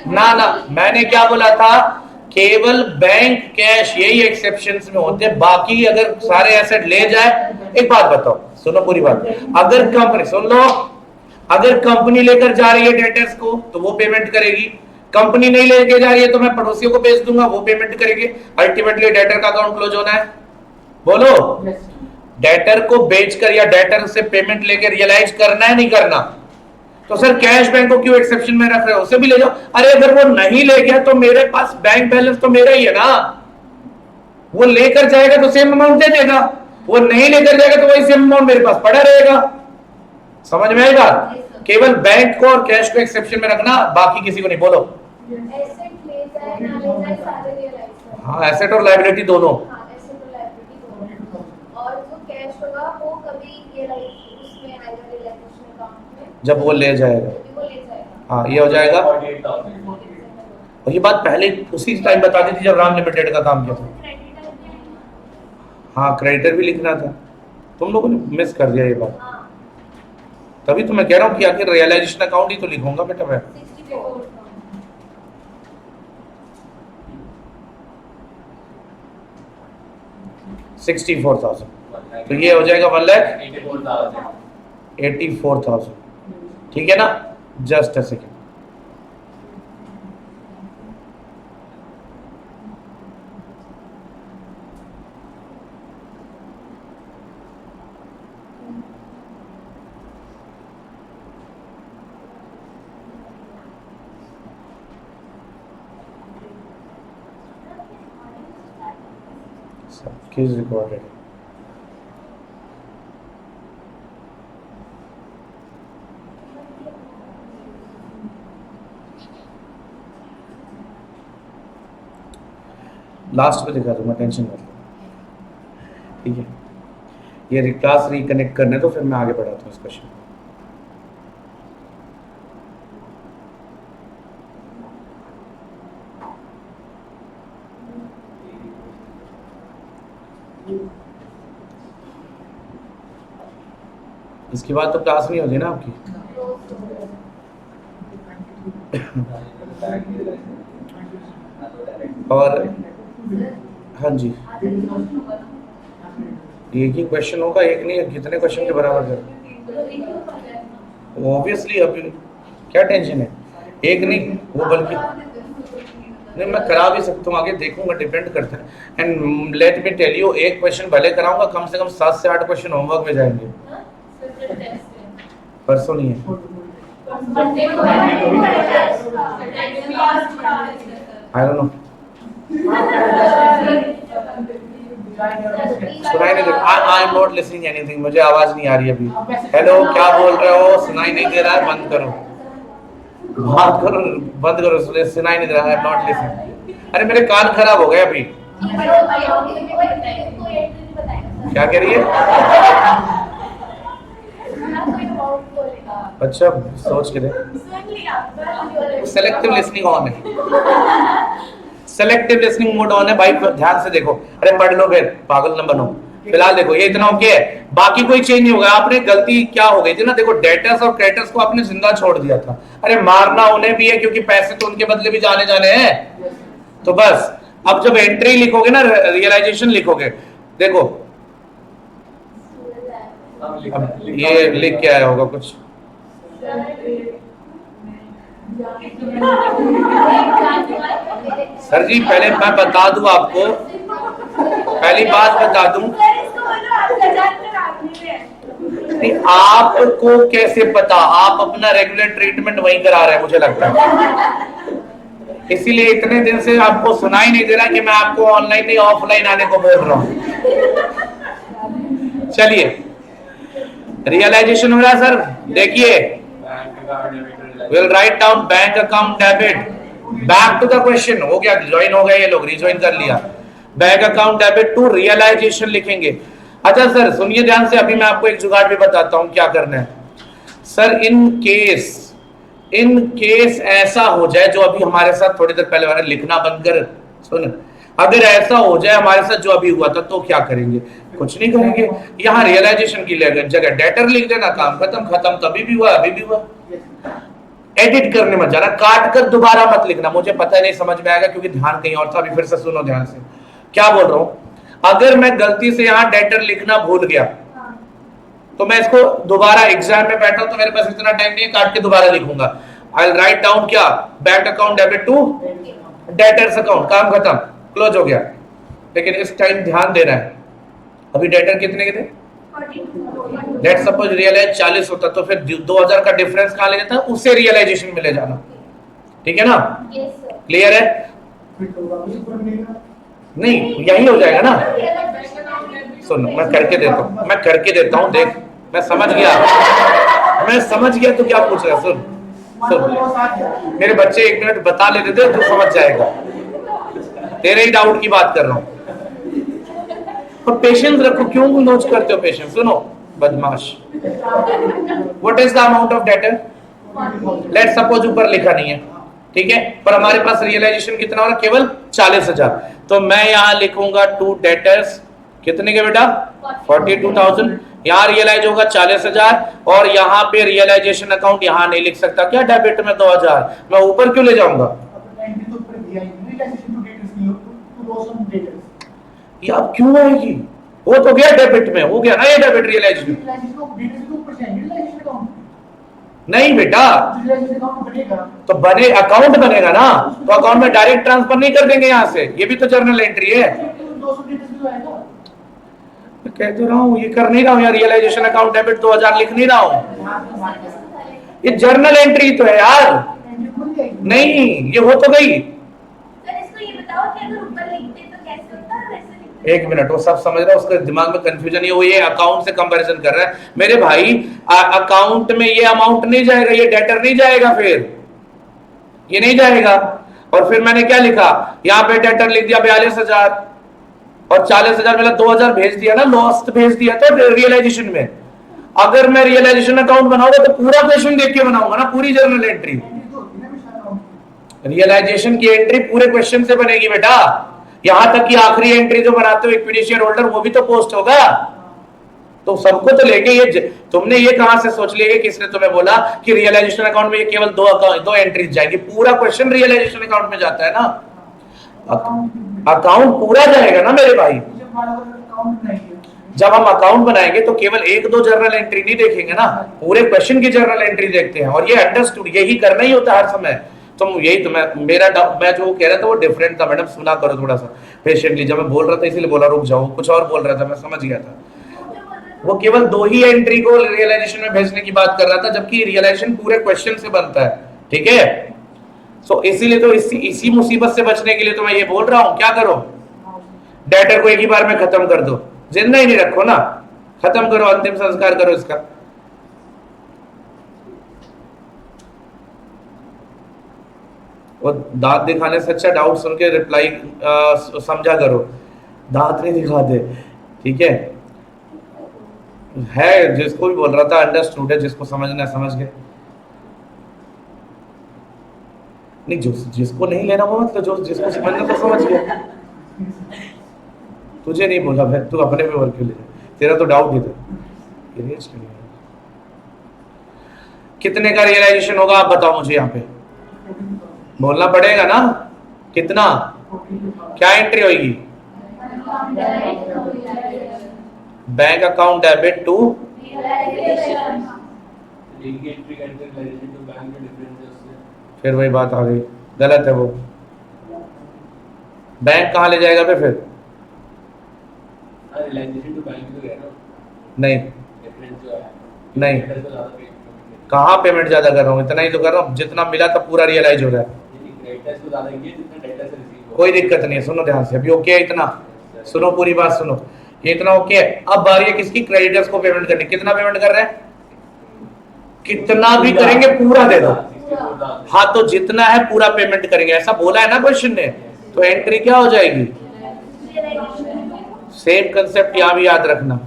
ना ना, मैंने क्या बोला था? केवल बैंक कैश यही एक्सेप्शंस में होते हैं, बाकी अगर सारे एसेट ले जाए। एक बात बताओ, सुनो पूरी बात। अगर कंपनी, सुन लो, अगर कंपनी लेकर जा रही है डेटर्स को तो वो पेमेंट करेगी। कंपनी नहीं लेके जा रही है तो मैं पड़ोसियों को बेच दूंगा, वो पेमेंट करेंगे। अल्टीमेटली डेटर का अकाउंट क्लोज होना है। बोलो, डेटर को बेचकर या डेटर से पेमेंट लेकर रियलाइज करना है नहीं करना? तो सर कैश बैंक को क्यों एक्सेप्शन में रख रहे हो? उसे भी ले जाओ। अरे अगर वो नहीं ले गया तो मेरे पास बैंक बैलेंस तो मेरा ही है ना। वो लेकर जाएगा तो सेम अमाउंट दे देगा, वो नहीं लेकर जाएगा तो वही सेम अमाउंट मेरे पास पड़ा रहेगा। समझ में आएगा? केवल बैंक को और कैश को एक्सेप्शन में रखना, बाकी किसी को नहीं। बोलो। एसेट ले जाए ना ले जाए सारे रियलाइज करें। हाँ, एसेट और लायबिलिटी दोनों। हाँ, एसेट और लायबिलिटी दोनों। और जो कैश होगा वो कभी रियलाइज उसमें आएगा, रियलाइजेशन अकाउंट में जब वो ले जाएगा। वो ले जाएगा। हाँ, ये हो जाएगा। और ये बात पहले उसी टाइम बता दी थी जब राम लिमिटेड का काम किया था। हाँ, क्रेडिटर भी लिखना था, तुम लोगों ने मिस कर दिया ये बात। तभी तो मैं कह रहा हूँ कि आखिर रियलाइजेशन अकाउंट ही तो लिखूंगा बेटा मैं। 64,000, तो ये हो जाएगा 1,84,000। ठीक है ना? Just a second. Is recorded. Last में दिखा दूंगा, टेंशन मत लो, ठीक है? ये क्लास रिकनेक्ट करने तो फिर मैं आगे बढ़ाता हूँ इस क्वेश्चन। इसके बाद तो क्लास नहीं होती ना आपकी। और हाँ जी, एक ही क्वेश्चन होगा, एक नहीं, कितने क्वेश्चन के बराबर है? ऑब्वियसली अभी क्या टेंशन है? एक नहीं, वो बल्कि नहीं, मैं करा भी सकता हूँ, आगे देखूंगा, डिपेंड करता है। And let me tell you, एक क्वेश्चन भले कराऊंगा, कम से कम 7 से 8 क्वेश्चन होमवर्क में जाएंगे। परसों नहीं है। आई डोंट नो, सुनाई नहीं दे रहा। I am not listening anything, मुझे आवाज नहीं आ रही अभी। हेलो, क्या बोल रहे हो? सुनाई नहीं दे रहा है, बंद करो, बात करो, बंद करो, सुनाई नहीं दे रहा है, नॉट लिसनिंग। अरे मेरे कान खराब हो गए अभी। क्या कह रही है? अच्छा, सोच के दे। सेलेक्टिव लिसनिंग ऑन है, सेलेक्टिव लिसनिंग मोड ऑन है भाई, ध्यान से देखो। अरे पढ़ लो फिर, पागल न बनो। फिलहाल देखो ये इतना ओके है, बाकी कोई चेंज नहीं होगा। आपने गलती क्या हो गई थी ना, देखो डेटर्स और क्रेडिटर्स को आपने जिंदा छोड़ दिया था। अरे मारना उन्हें भी है, क्योंकि पैसे तो उनके बदले भी जाने जाने हैं। तो बस अब जब एंट्री लिखोगे ना, रियलाइजेशन लिखोगे, देखो अब ये लिख के आया होगा कुछ। सर जी पहले मैं बता दूं आपको, पहली बात बता दूं, नहीं आपको कैसे पता? आप अपना रेगुलर ट्रीटमेंट वहीं करा रहे हैं मुझे लगता है, इसीलिए इतने दिन से आपको सुनाई नहीं दे रहा कि मैं आपको ऑनलाइन नहीं ऑफलाइन आने को बोल रहा हूं। चलिए रियलाइजेशन हो रहा है सर, देखिए will write down bank account debit. Back to the question, हो गया, ज्वाइन हो गए ये लोग, रिज्वाइन कर लिया। Bank account debit to realisation लिखेंगे। अच्छा सर सुनिए ध्यान से, अभी मैं आपको एक जुगाड़ भी बताता हूं क्या करना है। सर इन केस ऐसा हो जाए, जो अभी हमारे साथ थोड़ी देर पहले वाला, लिखना बंद कर, सुन, अगर ऐसा हो जाए हमारे साथ जो अभी हुआ था, तो क्या करेंगे? कुछ नहीं करेंगे, यहाँ रियलाइजेशन की जगह डेटर लिख देना, काम खत्म। खत्म तभी भी हुआ, अभी भी हुआ। एडिट करने मत जाना, काट कर दोबारा मत लिखना, मुझे पता नहीं समझ में आएगा क्योंकि ध्यान कहीं और था। अभी फिर से सुनो ध्यान से क्या बोल रहा हूं। अगर मैं गलती से यहाँ डेटर लिखना भूल गया, तो मैं इसको दोबारा, एग्जाम में बैठा तो मेरे पास इतना टाइम नहीं है, काट के दोबारा लिखूंगा। आई विल राइट डाउन क्या, bank account debit to debtors account, काम खत्म, क्लोज हो गया। लेकिन इस टाइम ध्यान देना है, अभी डेटर कितने के थे? लेट्स सपोज रियलाइज 40 होता, तो फिर 2000 का डिफरेंस कहां ले जाता है? उससे रियलाइजेशन में ले जाना, ठीक है ना? क्लियर है? नहीं यही हो जाएगा ना। सुन मैं करके देता हूं, देख मैं समझ गया तो क्या पूछ रहा है। सुन मेरे बच्चे 1 मिनट बता लेते थे तो समझ जाएगा, तेरे ही डाउट की बात कर रहा हूं। और पेशेंस रखो, क्यों लॉन्च करते हो पेशेंस? सुनो बदमाश, what is the amount of debtor? Let's suppose ऊपर लिखा नहीं है, ठीक है, पर हमारे पास रियलाइजेशन कितना हो रहा है? केवल 40,000। तो मैं यहां लिखूंगा टू डेटर्स, कितने के बेटा? 42,000। यहाँ रियलाइज होगा 40,000, और यहाँ पे रियलाइजेशन अकाउंट यहाँ नहीं लिख सकता क्या? डेबिट में 2000, मैं ऊपर क्यों ले जाऊंगा? ये अब क्यों आएगी? वो तो गया डेबिट में, हो गया ना ये डेबिट रियलाइजेशन। नहीं बेटा, तो बने अकाउंट बनेगा ना, तो अकाउंट में डायरेक्ट ट्रांसफर नहीं कर देंगे यहाँ से, ये भी तो जर्नल एंट्री है। कह तो रहा हूँ, ये कर नहीं रहा हूँ यार, रियलाइजेशन अकाउंट डेबिट 2000 लिख नहीं रहा हूँ, ये जर्नल एंट्री तो है यार। नहीं ये हो तो गई। एक मिनट, वो सब समझ रहा है, उसके दिमाग में कंफ्यूजन ये हुई है, अकाउंट से कंपैरिजन कर रहा है मेरे भाई। अकाउंट में ये अमाउंट नहीं जाएगा, ये डेटर नहीं जाएगा, फिर ये नहीं जाएगा। और फिर मैंने क्या लिखा यहाँ पे? डेटर लिख दिया 42,000, और 40,000 में 2000 भेज दिया ना, लॉस्ट भेज दिया तो रियलाइजेशन में। अगर मैं रियलाइजेशन अकाउंट बनाऊंगा तो पूरा क्वेश्चन देख के बनाऊंगा ना, पूरी जर्नल एंट्री। रियलाइजेशन की एंट्री पूरे क्वेश्चन से बनेगी बेटा, यहां तक कि आखिरी एंट्री जो बनाते हो इक्विटी शेयर होल्डर, वो भी तो पोस्ट होगा। तो सबको तो लेके ये तुमने ये कहां से सोच लिया? किसने तुम्हें बोला कि रियलाइजेशन अकाउंट में ये केवल दो एंट्रीज जाएंगी? पूरा क्वेश्चन रियलाइजेशन अकाउंट में जाता है ना, अकाउंट पूरा जाएगा ना मेरे भाई। जब हम अकाउंट बनाएंगे तो केवल 1-2 जर्नल एंट्री नहीं देखेंगे ना, पूरे क्वेश्चन की जर्नल एंट्री देखते हैं। और ये अंडरस्टूड, यही करना ही होता है हर समय। तो यही तो मैं जो कह रहा था वो डिफरेंट था मैडम, सुना करो थोड़ा सा पेशेंटली। जब मैं बोल रहा था इसीलिए बोला रुक जाओ, कुछ और बोल रहा था, मैं समझ गया था। वो केवल 2 ही एंट्री को रियलाइजेशन में भेजने की बात कर रहा था, जबकि रियलाइजेशन पूरे क्वेश्चन से बनता है। ठीक है, सो इसीलिए तो इसी मुसीबत से बचने के लिए तो मैं ये बोल रहा हूं, क्या करो, डेटर को एक ही बार में खत्म कर दो, जिंदा ही नहीं रखो ना, खत्म करो, अंतिम संस्कार करो इसका। वो दांत दिखाने से अच्छा डाउट सुन के रिप्लाई समझा करो, दांत नहीं दिखाते। ठीक है जिसको भी बोल रहा था अंडरस्टूड है, जिसको समझना है समझ गए, नहीं जिसको नहीं लेना वो मतलब जो जिसको समझना तो समझ गया। तुझे नहीं बोला भाई, तू अपने पे वर्क क्यों ले, तेरा तो डाउट ही था। कितने का रियलाइजेशन होगा आप बताओ मुझे, यहाँ पे बोलना पड़ेगा ना, कितना, क्या एंट्री होगी, बैंक अकाउंट डेबिट टू, फिर वही बात आ गई, गलत है वो, बैंक कहाँ ले जाएगा फिर नहीं नहीं, कहाँ पेमेंट ज्यादा कर रहा हूँ, इतना ही तो कर रहा हूँ, जितना मिला था पूरा रियलाइज हो रहा है, कोई दिक्कत नहीं है। सुनो ध्यान से, अभी ओके है इतना, सुनो पूरी बात सुनो, ये इतना ओके है। अब बारी है किसकी, क्रेडिटर्स को पेमेंट करनी, कितना पेमेंट कर रहे हैं, कितना भी करेंगे पूरा दे दो, हाँ तो जितना है पूरा पेमेंट करेंगे, ऐसा बोला है ना क्वेश्चन ने, तो एंट्री क्या हो जाएगी, सेम कंसेप्ट यहां भी याद रखना,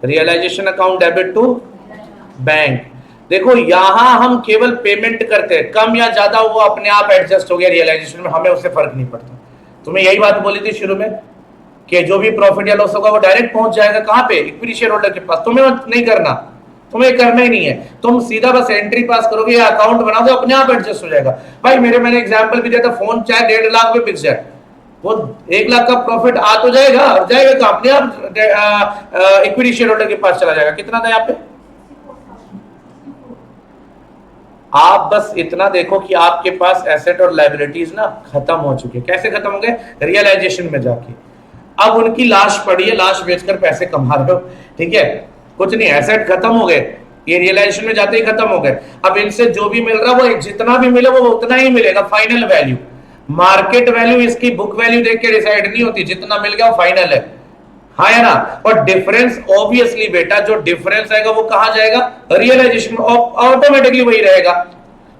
realisation account debit to bank. देखो यहां हम केवल पेमेंट करते हैं, कम या ज्यादा वो अपने आप एडजस्ट हो गया रियलाइजेशन में, हमें उससे फर्क नहीं पड़ता। तुम्हें यही बात बोली थी शुरू में कि जो भी प्रॉफिट या लॉस होगा वो डायरेक्ट पहुंच जाएगा कहां पे, इक्विटी शेयर होल्डर के पास, तुम्हें नहीं करना, तुम्हें करना ही नहीं है, तुम सीधा बस एंट्री पास करोगे या अकाउंट बना दो, अपने आप एडजस्ट हो जाएगा। भाई मैंने एग्जांपल भी दिया था, फोन चाहे 1.5 लाख में बिक जाए, वो 1 लाख का प्रॉफिट आ तो जाएगा, और जाएगा तो अपने आप इक्विटी शेयर होल्डर के पास चला जाएगा। कितना था यहाँ पे, आप बस इतना देखो कि आपके पास एसेट और लायबिलिटीज ना खत्म हो चुके हैं। कैसे खत्म हो गए, रियलाइजेशन में जाके, अब उनकी लाश पड़ी है, लाश बेचकर पैसे कमा रहे हो। ठीक है, कुछ नहीं, एसेट खत्म हो गए, ये रियलाइजेशन में जाते ही खत्म हो गए। अब इनसे जो भी मिल रहा है वो जितना भी मिले वो उतना ही मिलेगा, फाइनल वैल्यू, मार्केट वैल्यू इसकी बुक वैल्यू देख के डिसाइड नहीं होती, जितना मिल गया वो फाइनल है, हाँ है ना। और डिफरेंस ऑब्वियसली बेटा जो डिफरेंस आएगा वो कहां जाएगा, रियलाइजेशन में, ऑटोमेटिकली वही रहेगा।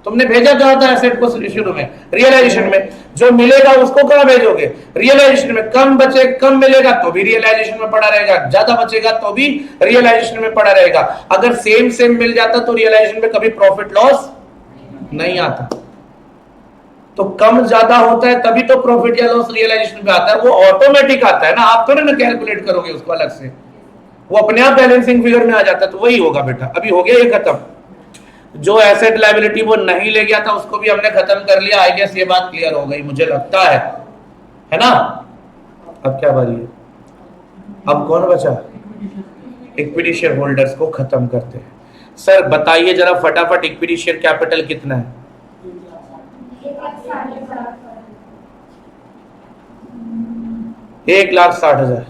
तुमने भेजा कहां था एसेट को शुरू में, रियलाइजेशन में, जो मिलेगा उसको कहां भेजोगे, रियलाइजेशन में। कम बचे कम मिलेगा तो भी रियलाइजेशन में पड़ा रहेगा, ज्यादा बचेगा तो भी रियलाइजेशन में पड़ा रहेगा। अगर सेम मिल जाता तो रियलाइजेशन में कभी प्रॉफिट लॉस नहीं आता, तो कम ज्यादा होता है तभी तो प्रॉफिट या लॉस रियलाइजेशन पे आता है, वो ऑटोमेटिक आता है ना, आप तो ना कैलकुलेट करोगे उसको अलग से, वो अपने आप बैलेंसिंग फिगर में आ जाता है। तो वही होगा बेटा, अभी हो गया ये खत्म, जो एसेट लायबिलिटी वो नहीं ले गया था उसको भी हमने खत्म कर लिया। आई गेस ये बात क्लियर हो गई मुझे लगता है ना। अब क्या बारी है, अब कौन बचा, इक्विटी शेयर होल्डर्स को खत्म करते हैं। सर बताइए जरा फटाफट, इक्विटी शेयर कैपिटल कितना है, 1,60,000।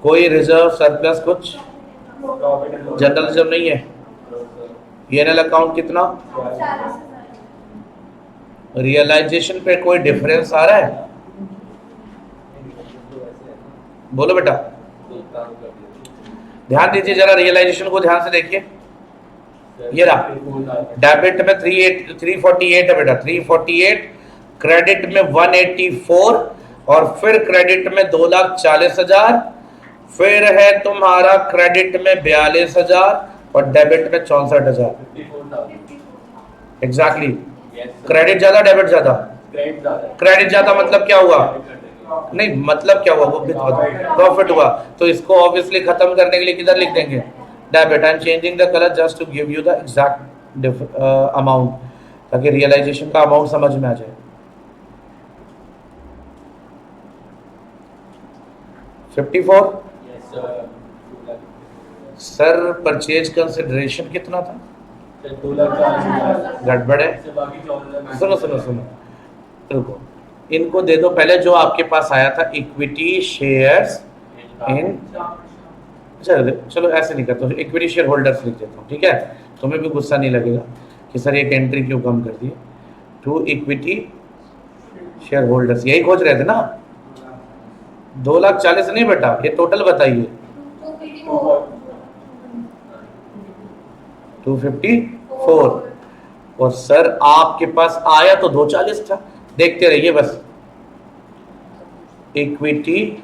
कोई रिजर्व सरप्लस कुछ, जनरल रिजर्व नहीं है। पीएनएल अकाउंट कितना, रियलाइजेशन पे कोई डिफरेंस आ रहा है, बोलो बेटा, ध्यान दीजिए जरा, रियलाइजेशन को ध्यान से देखिए। ये रहा, डेबिट में 348 है बेटा, 348, क्रेडिट में 184, और फिर क्रेडिट में 2,40,000, फिर है तुम्हारा क्रेडिट में 42,000 और डेबिट में 64,000। एग्जैक्टली, क्रेडिट ज्यादा डेबिट ज्यादा, क्रेडिट ज्यादा मतलब क्या हुआ, नहीं मतलब क्या हुआ, वो प्रॉफिट हुआ, तो इसको ऑब्वियसली खत्म करने के लिए किधर लिख देंगे, debit. I am changing the colour just to give you the exact amount, ताकि रियलाइजेशन का अमाउंट समझ में आ जाए। 54 सर, परचेज कंसिडरेशन कितना था, गड़बड़ है, सुनो सुनो सुनो, रुको, इनको दे दो पहले जो आपके पास आया था, इक्विटी शेयर्स इन चलो ऐसे नहीं करता, इक्विटी शेयर होल्डर्स लिख देता हूँ, ठीक है, तुम्हें भी गुस्सा नहीं लगेगा कि सर एक एंट्री क्यों कम कर दी। टू इक्विटी शेयर होल्डर्स यही खोज रहे थे ना, 2,40,000 नहीं बेटा, ये टोटल बताइए। 254। और सर आपके पास आया तो 240 था, देखते रहिए बस। इक्विटी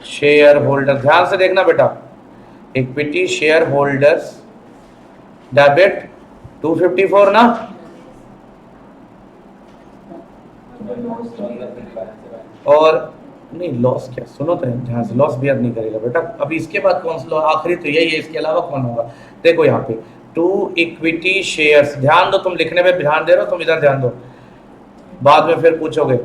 शेयर होल्डर, ध्यान से देखना बेटा, इक्विटी शेयर होल्डर्स डेबिट 254 ना, और नहीं लॉस क्या, सुनो तो ध्यान से, लॉस भी याद नहीं करेगा बेटा, अभी इसके बाद कौन सा लॉस, आखिरी तो यही है, इसके अलावा कौन होगा। देखो यहाँ पे टू इक्विटी शेयर्स, ध्यान दो, तुम लिखने में ध्यान दे रहे हो, तुम इधर ध्यान दो, बाद में फिर पूछोगे।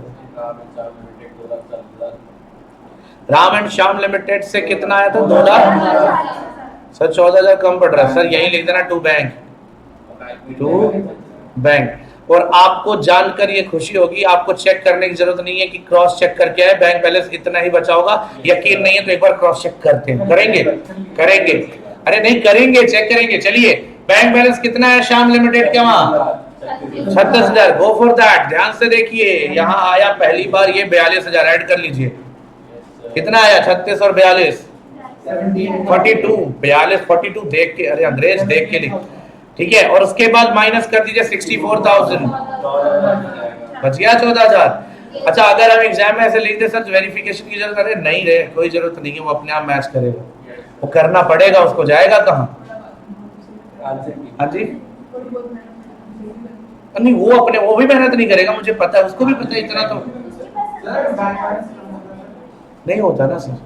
राम एंड श्याम लिमिटेड से कितना आया था, 2 लाख। सर 14,000 कम पड़ रहा है सर, यही लिख देना टू बैंक, टू बैंक। और आपको जानकर ये खुशी होगी, आपको चेक करने की जरूरत नहीं है कि क्रॉस चेक करके आए, बैंक बैलेंस इतना ही बचा होगा, यकीन नहीं है तो एक बार क्रॉस चेक करते हैं, करेंगे करेंगे, अरे नहीं करेंगे, चेक करेंगे। चलिए बैंक बैलेंस कितना है श्याम लिमिटेड के वहां, 36,000, गो फॉर दैट। ध्यान से देखिए, यहाँ आया पहली बार ये 42,000, ऐड कर लीजिए, कितना आया 36 और 42, 42, 42 42 देख के, अरे अंग्रेज देख के लिख, ठीक है। और उसके बाद माइनस कर दीजिए 64,000, बच गया 14,000। अच्छा अगर हम एग्जाम में ऐसे लिख दे सर वेरिफिकेशन की जरूरत है, नहीं रे कोई जरूरत नहीं है, वो अपने आप मैच करेगा, वो करना पड़ेगा, उसको जाएगा कहाँ। हाँ जी नहीं, वो अपने वो भी मेहनत नहीं करेगा, मुझे पता है, उसको भी पता है, इतना तो नहीं होता ना सर,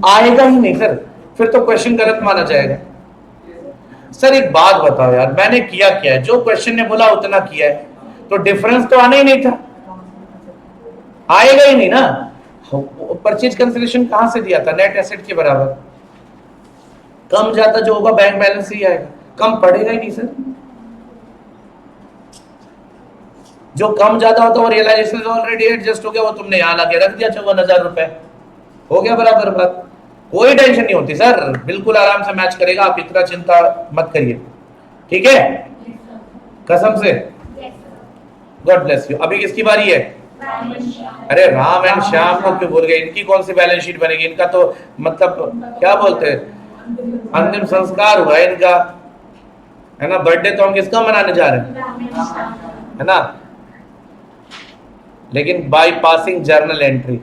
आएगा ही नहीं सर, फिर तो क्वेश्चन गलत माना जाएगा। सर एक बात बताओ यार, मैंने किया क्या है, जो क्वेश्चन ने बोला उतना किया है, तो डिफरेंस तो आना ही नहीं था, आएगा ही नहीं ना। परचेज कंसिडरेशन कहां से दिया था, नेट एसेट के बराबर, कम जाता जो होगा बैंक बैलेंस ही आएगा, कम पड़ेगा ही नहीं सर। जो कम ज्यादा होता है वो रियलाइजेशन ऑलरेडी एडजस्ट हो गया, वो तुमने यहां लाके रख दिया 54,000 रुपए, हो गया बराबर बात, कोई टेंशन नहीं होती सर, बिल्कुल आराम से मैच करेगा, आप इतना चिंता मत करिए, ठीक है, कसम से। God bless you. अभी किसकी बारी है, अरे राम एंड श्याम को क्यों बोल गए, इनकी कौन सी बैलेंस शीट बनेगी, इनका तो मतलब क्या बोलते हैं, अंतिम संस्कार हुआ इनका, है ना, बर्थडे तो हम किसका मनाने जा रहे हैं, है ना, लेकिन by passing journal entry.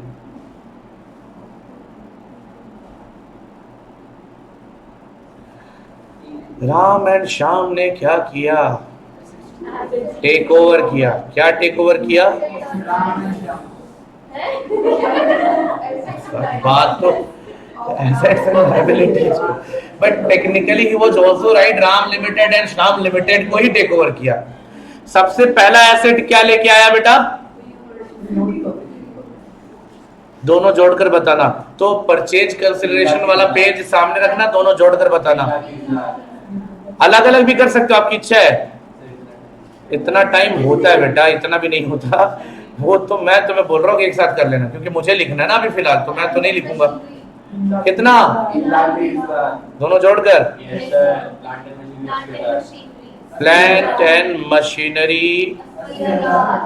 Ram and Shyam ने क्या किया, टेक ओवर किया, क्या टेक ओवर किया, बात तो assets and liabilities को, but technically he was also right, Ram limited and Shyam limited को ही टेक ओवर किया। सबसे पहला एसेट क्या लेके आया बेटा, दोनों जोड़कर बताना, तो परचेज कंसिडरेशन वाला पेज सामने रखना, दोनों जोड़कर बताना, अलग अलग भी कर सकते हो, आपकी इच्छा है, इतना टाइम होता है बेटा, इतना भी नहीं होता, वो तो मैं तुम्हें बोल रहा हूँ कि एक साथ कर लेना, क्योंकि मुझे लिखना है ना अभी फिलहाल, तो मैं तो नहीं लिखूंगा। कितना, दोनों जोड़कर, प्लांट एंड मशीनरी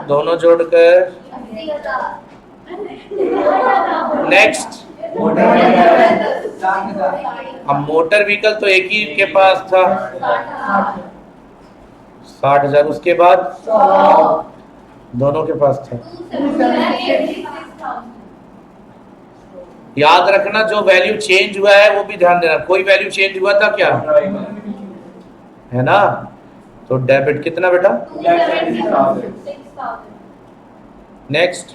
दोनों जोड़कर, नेक्स्ट। अब मोटर व्हीकल तो एक ही के पास था, 60,000, उसके बाद दोनों के पास था। याद रखना जो वैल्यू चेंज हुआ है वो भी ध्यान देना, कोई वैल्यू चेंज हुआ था क्या, है ना, तो डेबिट कितना बेटा, नेक्स्ट।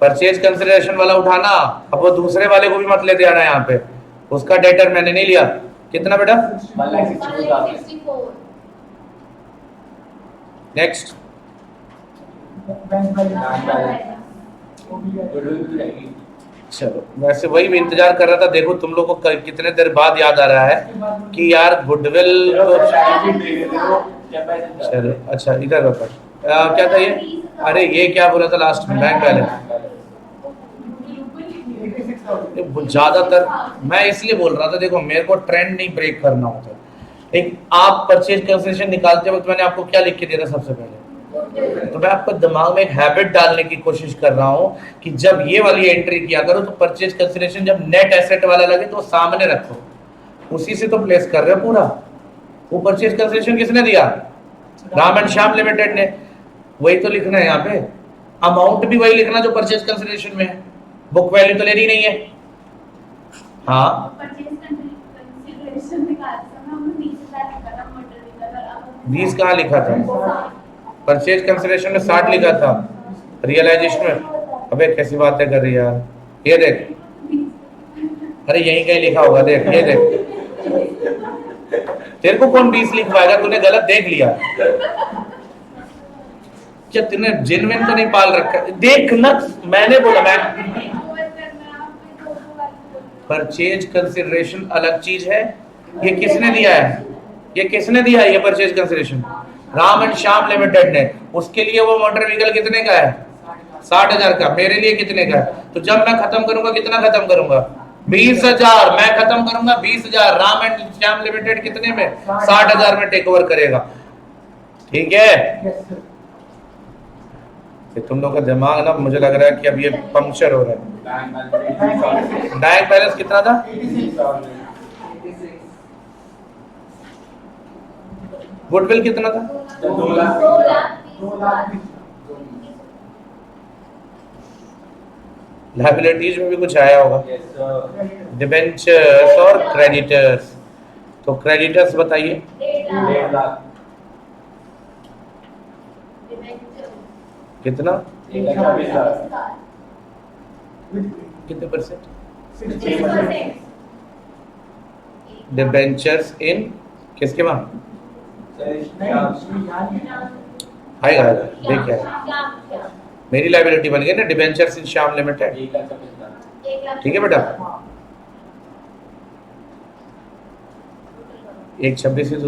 परचेज कंसिडरेशन वाला उठाना, अब वो दूसरे वाले को भी मत लेते आना, यहाँ पे उसका डेटर मैंने नहीं लिया, कितना बेटा, 1,64,000। नेक्स्ट। चलो वैसे वही भी इंतजार कर रहा था, देखो तुम लोगों को कितने देर बाद याद आ रहा है कि यार गुडविल तो, चलो अच्छा इधर बता, क्या था ये, अरे ये क्या बोला था लास्ट में, बैंक बैलेंस, ज्यादातर मैं इसलिए बोल रहा था, देखो मेरे को ट्रेंड नहीं ब्रेक करना होता। एक आप परचेज कंसिडरेशन निकालते वक्त मैंने आपको क्या लिख के दिया था सबसे पहले, तो मैं आपको दिमाग में एक हैबिट डालने की कोशिश कर रहा हूं कि जब ये वाली एंट्री किया करो तो परचेज कंसिडरेशन जब नेट एसेट वाला लगे तो सामने रखो, उसी से तो प्लेस कर रहे हो पूरा। वो परचेज कंसिडरेशन किसने दिया? राम एंड श्याम लिमिटेड ने। वही तो लिखना है यहाँ पे, अमाउंट भी वही लिखना जो परचेज कंसिडरेशन में है, बुक वैल्यू तो लेनी नहीं है। हाँ 20 कहाँ लिखा था? परचेज कंसिडरेशन में 60 लिखा था, रियलाइजेशन में। अबे कैसी बातें कर रही है यार, ये देख, अरे यहीं कहीं लिखा होगा, देख ये देख। तेरे को कौन 20 लिख पाएगा, तूने गलत देख लिया। क्या तूने जेन्युइन तो नहीं पाल रखा? देख ना, मैंने बोला मैं परचेज कंसिडरेशन अलग चीज है। ये किसने दिया है? ये किसने दिया है ये purchase consideration? Ram and Shyam limited ने। उसके लिए वो मोटर व्हीकल कितने का है? 60,000 का। मेरे लिए कितने का है? तो जब मैं खत्म करूंगा कितना खत्म करूंगा? 20,000। मैं खत्म करूंगा 20,000। राम एंड श्याम लिमिटेड कितने में? 60,000 में टेक ओवर करेगा। ठीक है, तुम लोग का दिमाग ना मुझे लग रहा है कि अब ये पंक्चर हो रहा है। बैंक बैलेंस कितना था? गुडविल कितना था? 2 लाख। लायबिलिटीज में भी कुछ आया होगा, डिबेंचर्स और क्रेडिटर्स। तो क्रेडिटर्स बताइए। 1.5 लाख। कितना? 1,26,000। कितने परसेंट? 6%। डिबेंचर्स इन किसके वहां आएगा? देख क्या मेरी लायबिलिटी बन गई ना, डिबेंचर्स इन श्याम लिमिटेड। ठीक है बेटा, 1,26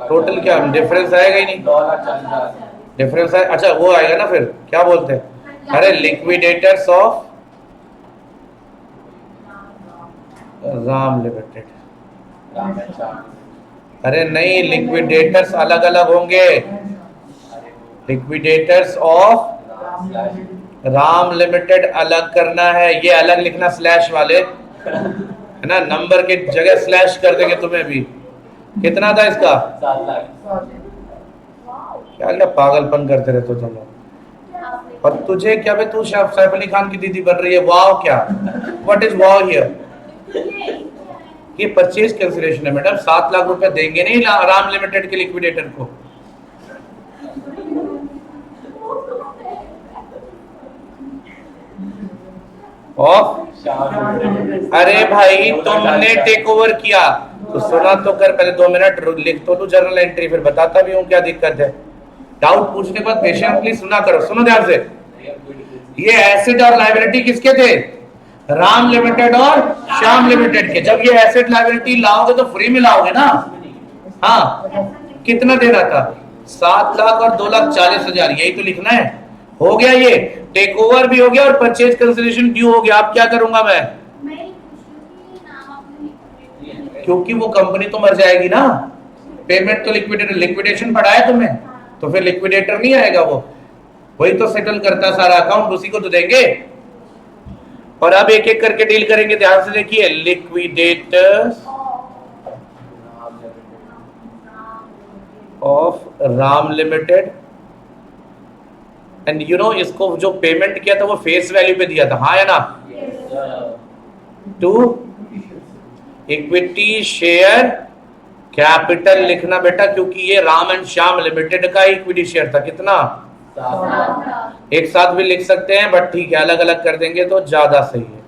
टोटल क्या डिफरेंस आएगा ही नहीं। डिफरेंस है, अच्छा वो आएगा ना, फिर क्या बोलते हैं, अरे लिक्विडेटर्स ऑफ राम लिमिटेड। अरे नहीं, लिक्विडेटर्स अलग अलग होंगे। लिक्विडेटर्स ऑफ राम लिमिटेड अलग करना है, ये अलग लिखना स्लैश वाले, है ना, नंबर के जगह स्लैश कर देंगे तुम्हें भी। कितना था इसका? 7 लाख। क्या क्या पागलपन करते रहते हो तुम लोग। और तुझे क्या बे, तू सैफ अली खान की दीदी बन रही है? वाव क्या, व्हाट इज वाव हियर? ये परचेज कैंसिलेशन है मैडम, 7 लाख रुपए देंगे नहीं राम लिमिटेड के लिक्विडेटर को। ऑफ, अरे भाई तुमने टेक ओवर किया तो सुना तो कर, पहले 2 मिनट लिख तो लूं जर्नल एंट्री, फिर बताता भी हूँ क्या दिक्कत है। डाउट पूछने के बाद पेशेंटली सुना करो। सुनो ध्यान से, ये एसेट और लायबिलिटी किसके थे? राम लिमिटेड और श्याम लिमिटेड के। जब ये एसेट लायबिलिटी लाओगे तो फ्री में लाओगे ना। हाँ, कितना देना था? 7 लाख और 2,40,000, यही तो लिखना है। हो गया, ये टेक ओवर भी हो गया और परचेज कंसिडरेशन ड्यू हो गया। अब क्या करूंगा मैं? क्योंकि वो कंपनी तो मर जाएगी ना, पेमेंट तो लिक्विडेटर, लिक्विडेशन पड़ा है तुम्हें, तो फिर लिक्विडेटर नहीं आएगा, वो वही तो सेटल करता है सारा अकाउंट, उसी को तो देंगे। और अब एक एक करके डील करेंगे, ध्यान से देखिए। Liquidators of Ram limited, and you know इसको जो पेमेंट किया था वो फेस वैल्यू पे दिया था, हाँ या ना? टू इक्विटी शेयर कैपिटल लिखना बेटा, क्योंकि ये राम एंड श्याम लिमिटेड का इक्विटी शेयर था। कितना? एक साथ भी लिख सकते हैं, बट ठीक है अलग अलग कर देंगे तो ज्यादा सही है।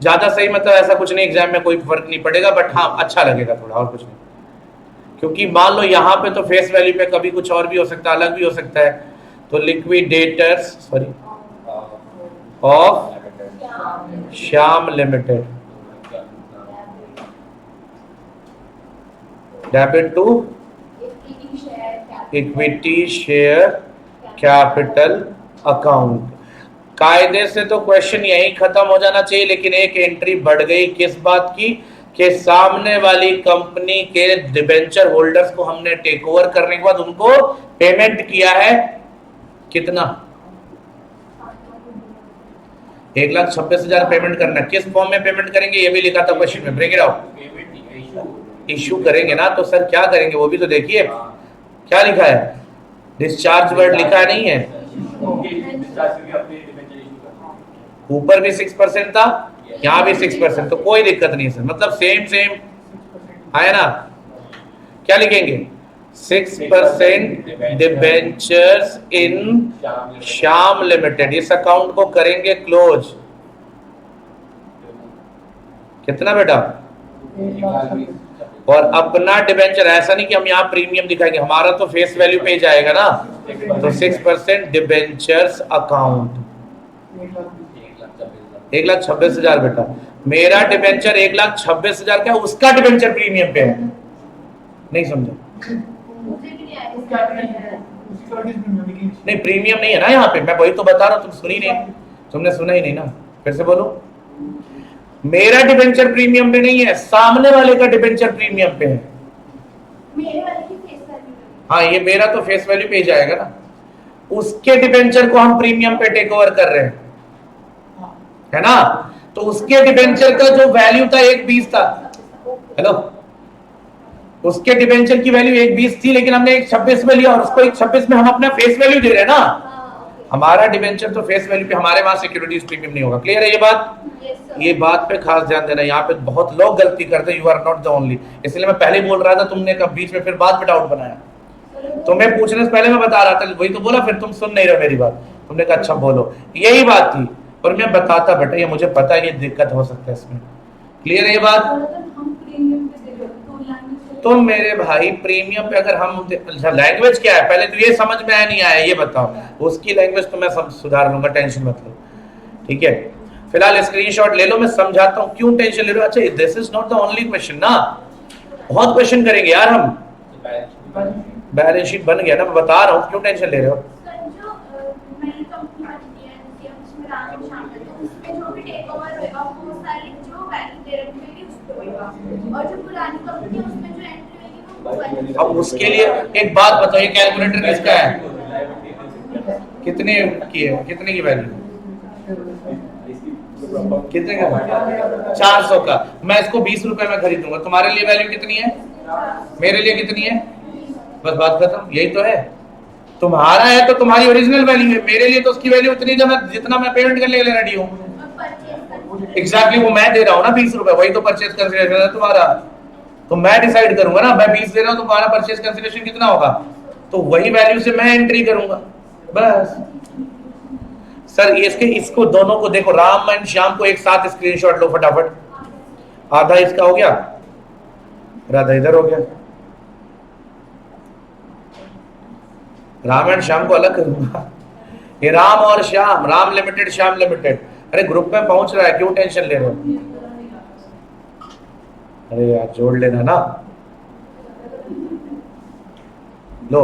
ज्यादा सही मतलब ऐसा कुछ नहीं, एग्जाम में कोई फर्क नहीं पड़ेगा, बट हाँ अच्छा लगेगा थोड़ा, और कुछ नहीं। क्योंकि मान लो यहाँ पे तो फेस वैल्यू पे कभी कुछ और भी हो सकता है, अलग भी हो सकता है। तो liquidators sorry of Shyam limited, debit to equity share capital account. कायदे से तो क्वेश्चन यही खत्म हो जाना चाहिए, लेकिन एक एंट्री बढ़ गई किस बात की कि सामने वाली कंपनी के डिबेंचर होल्डर्स को हमने टेक ओवर करने के बाद उनको पेमेंट किया है कितना, 1,26,000 पेमेंट करना। किस फॉर्म में पेमेंट करेंगे ये भी लिखा था क्वेश्चन में, ब्रेक इट आउट। इश्यू करेंगे ना तो सर क्या करेंगे वो भी तो देखिए, क्या लिखा है, डिस्चार्ज वर्ड लिखा नहीं है, ऊपर भी 6% था, यहाँ भी 6%, तो कोई दिक्कत नहीं है सर, मतलब सेम सेम आया ना। क्या लिखेंगे, 6% डिबेंचर्स इन श्याम लिमिटेड, इस अकाउंट को करेंगे क्लोज। कितना बेटा, और अपना डिबेंचर, ऐसा नहीं कि हम यहाँ प्रीमियम दिखाएंगे, हमारा तो फेस वैल्यू पे जाएगा ना, तो 6% डिबेंचर्स अकाउंट 1,26,000 बेटा, मेरा डिबेंचर 1,26,000 क्या, उसका डिबेंचर प्रीमियम पे है, नहीं समझा, नहीं प्रीमियम नहीं है ना यहाँ पे, मैं वही तो बता रहा हूँ, तुम सुनी नहीं, तुमने सुना ही नहीं ना, फिर से बोलो। मेरा डिबेंचर प्रीमियम पे नहीं है, सामने वाले का डिबेंचर प्रीमियम पे है, मेरे वाले की फेस वैल्यू। हाँ ये मेरा तो फेस वैल्यू पे ही जाएगा ना, उसके डिबेंचर को हम प्रीमियम पे टेक ओवर कर रहे हैं, है ना, तो उसके डिबेंचर का जो वैल्यू था 1,20 था, हेलो, उसके डिबेंचर की वैल्यू 1,20 थी, लेकिन हमने 1,26 में लिया और उसको 1,26 में हम अपना फेस वैल्यू दे रहे हैं ना, हमारा डिबेंचर तो फेस वैल्यू पे, हमारे वहां सिक्योरिटीज प्रीमियम नहीं होगा। क्लियर है ये बात, ये बात पे खास ध्यान देना, यहाँ पे बहुत लोग गलती करते हैं, you are not the only, इसलिए मैं पहले बोल रहा था, तुमने कब बीच में फिर बाद में डाउट बनाया, तुम्हें पूछने से पहले मैं बता रहा था, वही तो बोला, फिर तुम सुन नहीं रहे मेरी बात, तुमने कहा अच्छा बोलो, यही बात थी, और मैं बताता बेटा, ये मुझे पता है ये दिक्कत हो सकता है इसमें। क्लियर है ये बात, तो मेरे भाई प्रीमियम पे अगर हम, लैंग्वेज क्या है पहले तो ये समझ में आया नहीं आया ये बताओ, उसकी लैंग्वेज तो मैं सब सुधार लूंगा, टेंशन मत लो, ठीक है। फिलहाल स्क्रीनशॉट ले लो, मैं समझाता हूँ क्यों टेंशन ले रहे हो। अच्छा this is not the only question ना, बहुत क्वेश्चन करेंगे यार हम, बैलेंस शीट बन गया ना, मैं बता रहा हूँ क्यों टेंशन ले रहे हो। और जो पुरानी कंपनी है उसमें जो एंट्री होगी वो अब उसके लिए एक बात बताओ, ये कैलकुलेटर किसका है, कितने की है, कितने की वैल्यू, कितने का, 400 का, मैं इसको 20 रुपए में खरीदूंगा, तुम्हारे लिए वैल्यू कितनी है, मेरे लिए कितनी है, बस बात खत्म, यही तो है। तुम्हारा है तो तुम्हारी ओरिजिनल वैल्यू है, मेरे लिए तो उसकी वैल्यू उतनी जितना मैं पेमेंट करने के लिए रेडी हूँ। एग्जैक्टली वो मैं दे रहा हूँ ना 20 रुपए, वही तो परचेज कंसिडरेशन है तुम्हारा, तो मैं डिसाइड करूंगा ना, मैं 20 दे रहा हूँ तो तुम्हारा परचेज कंसिडरेशन कितना होगा, तो वही वैल्यू से मैं एंट्री करूंगा बस। सर इसको दोनों को देखो, राम एंड श्याम को एक साथ स्क्रीनशॉट लो फटाफट, आधा इसका हो गया, आधा इधर हो गया, राम एंड श्याम को अलग करूंगा, ये राम और श्याम, राम लिमिटेड श्याम लिमिटेड, अरे ग्रुप में पहुंच रहा है, क्यों टेंशन ले रहे हो, अरे यार जोड़ लेना ना, लो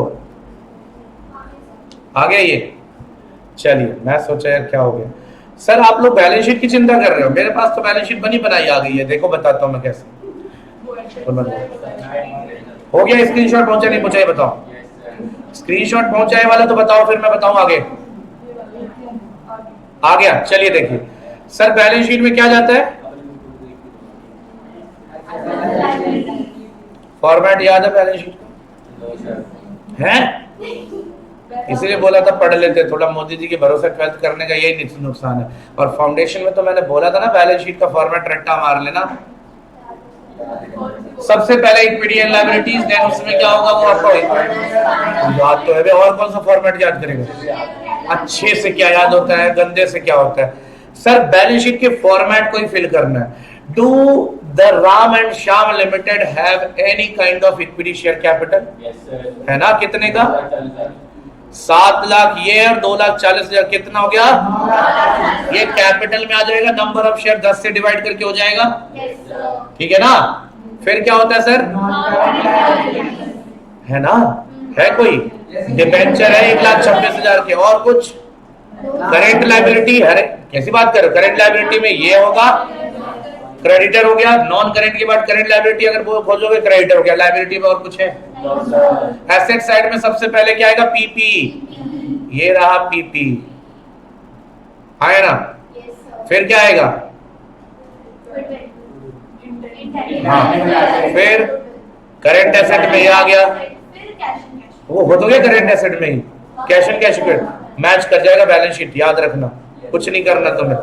आ गया ये, चलिए मैं सोचा यार क्या हो गया। सर आप लोग बैलेंस शीट की चिंता कर रहे हो, मेरे पास तो बैलेंस शीट बनी बनाई आ गई है, देखो बताता हूं मैं कैसे, हो गया स्क्रीनशॉट पहुंचा नहीं पहुंचा, बताओ स्क्रीनशॉट पहुंचाए वाला तो बताओ, फिर मैं बताऊं आगे। आ गया, चलिए देखिए सर बैलेंस शीट में क्या जाता है, फॉर्मेट याद है बैलेंस शीट का है, इसीलिए बोला था पढ़ लेते, थोड़ा मोदी जी के भरोसे ट्वेल्थ करने का यही नुकसान है। और फाउंडेशन में तो मैंने बोला था ना बैलेंस शीट का फॉर्मेट रट्टा मार लेना, सबसे पहले इक्विटी एंड लायबिलिटीज, देन उसमें क्या होगा वो आपको याद तो है, और कौन सा फॉर्मेट याद करेगा, अच्छे से क्या याद होता है, गंदे से क्या होता है। सर बैलेंस शीट के फॉर्मेट को ही फिल करना है। Do the Ram and Shyam limited have any kind of equity share capital, है ना, कितने का, 7 लाख ये और 2,40,000, कितना हो गया, ये कैपिटल में आ जाएगा, नंबर ऑफ शेयर 10 से डिवाइड करके हो जाएगा, ठीक है ना। फिर क्या होता है सर, है ना, है कोई डिबेंचर है 1,26,000 के, और कुछ करेंट लायबिलिटी, हर कैसी बात कर रहे हो, करेंट लायबिलिटी में ये होगा क्रेडिटर हो गया, नॉन करेंट के बाद करेंट लायबिलिटी अगर वो खोजोगे क्रेडिटर हो गया, लायबिलिटी में और कुछ है। एसेट साइड में सबसे पहले क्या आएगा, पीपी, ये रहा पीपी, आया ना। फिर क्या आएगा, हाँ, फिर करेंट एसेट में ये आ गया, वो हो तो गया करेंट एसेट में ही, cash and cash equity match कर जाएगा बैलेंस शीट, याद रखना, कुछ नहीं करना तुम्हें।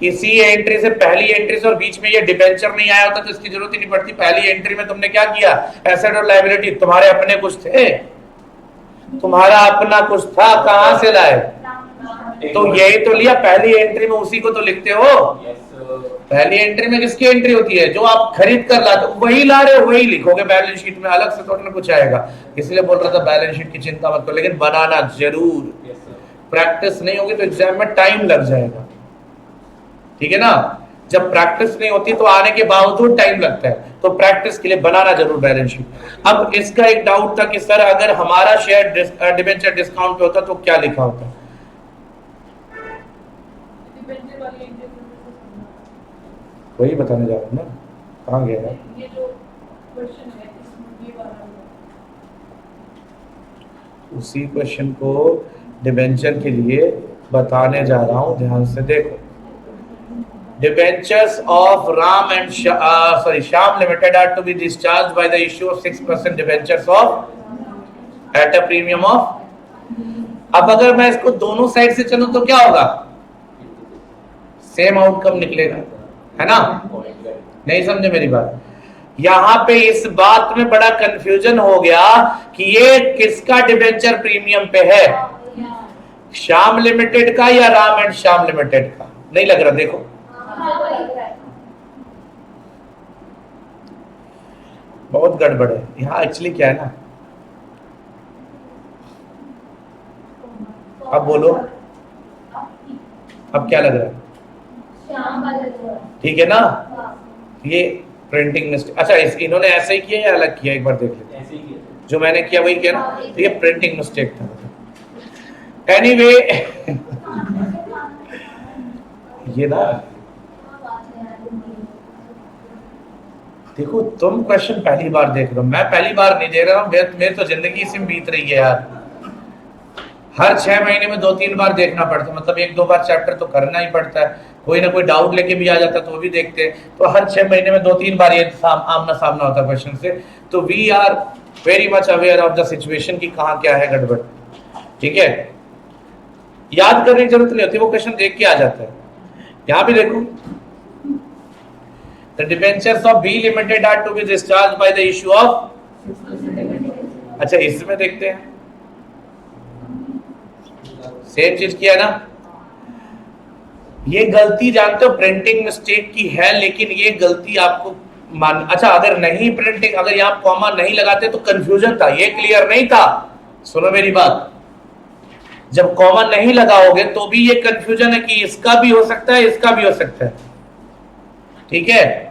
इसी एंट्री से पहली एंट्री से और बीच में ये डिबेंचर नहीं आया होता तो इसकी जरूरत ही नहीं पड़ती। पहली एंट्री में तुमने क्या किया, एसेट और लायबिलिटी, तुम्हारे अपने कुछ थे, तुम्हारा अपना कुछ था, कहां से लाए, तो यही तो लिया पहली एंट्री में, उसी को तो लिखते हो। पहली एंट्री में किसकी एंट्री होती है, जो आप खरीद कर लाते हो वही ला रहे हो, वही लिखोगे बैलेंस शीट में, अलग से थोड़ा ना कुछ आएगा। इसलिए बोल रहा था बैलेंस शीट की चिंता मत करो, लेकिन बनाना जरूर, प्रैक्टिस नहीं होगी तो एग्जाम में टाइम लग जाएगा, ठीक है ना। जब प्रैक्टिस नहीं होती तो आने के बावजूद टाइम लगता है, तो प्रैक्टिस के लिए बनाना जरूर बैलेंस शीट। अब इसका एक डाउट था कि सर अगर हमारा शेयर डिबेंचर डिस्काउंट पे होता तो क्या लिखा होता, वही बताने जा रहा हूँ ना, कहाँ गया है ये जो क्वेश्चन है इसमें ये वाला उसी क्वेश्चन को डिबेंचर के लिए बताने जा रहा हूं, ध्यान से देखो। Debentures of Ram and Shyam limited are to be discharge by the issue of 6% debentures of at a premium of. अब अगर मैं इसको दोनों साइड से चलूं तो क्या होगा, सेम आउटकम निकलेगा, है ना। नहीं समझे मेरी बात, यहां पे इस बात में बड़ा कंफ्यूजन हो गया कि ये किसका डिबेंचर प्रीमियम पे है, श्याम लिमिटेड का या राम एंड श्याम लिमिटेड का, नहीं लग रहा, देखो बहुत गड़बड़ है यहाँ। एक्चुअली क्या है ना, अब बोलो, अब क्या लग रहा है, ठीक है ना। ये प्रिंटिंग मिस्टेक, अच्छा इन्होंने ऐसे ही किया या अलग किया, एक बार देख लेते हैं। जो मैंने किया वही किया ना, तो ये प्रिंटिंग मिस्टेक था। एनीवे ये ना देखो, तुम क्वेश्चन पहली बार देख रहे हो, मैं पहली बार नहीं दे रहा हूँ, मेरी तो जिंदगी इसी में बीत रही है यार। हर 6 महीने में 2-3 बार देखना पड़ता है, मतलब 1-2 बार चैप्टर तो करना ही पड़ता है, कोई ना कोई डाउट लेके भी आ जाता है तो वो भी देखते हैं, तो हर 6 महीने में 2-3 बार ये आमना सामना होता है क्वेश्चन से। तो we are very much aware of the situation की कहाँ क्या है गड़बड़, ठीक है। याद करने की जरूरत नहीं होती, वो क्वेश्चन देख के आ जाता है। यहाँ भी देखो, the debentures of B limited are to be discharge by the issue of, अच्छा इसमें देखते हैं, सेम चीज किया ना। ये गलती जानते हो प्रिंटिंग मिस्टेक की है, लेकिन ये गलती आपको मान, अच्छा अगर नहीं प्रिंटिंग, अगर यहाँ कॉमा नहीं लगाते तो कंफ्यूजन था, ये क्लियर नहीं था। सुनो मेरी बात, जब कॉमा नहीं लगाओगे तो भी ये कंफ्यूजन है कि इसका भी हो सकता है, इसका भी हो सकता है, ठीक है।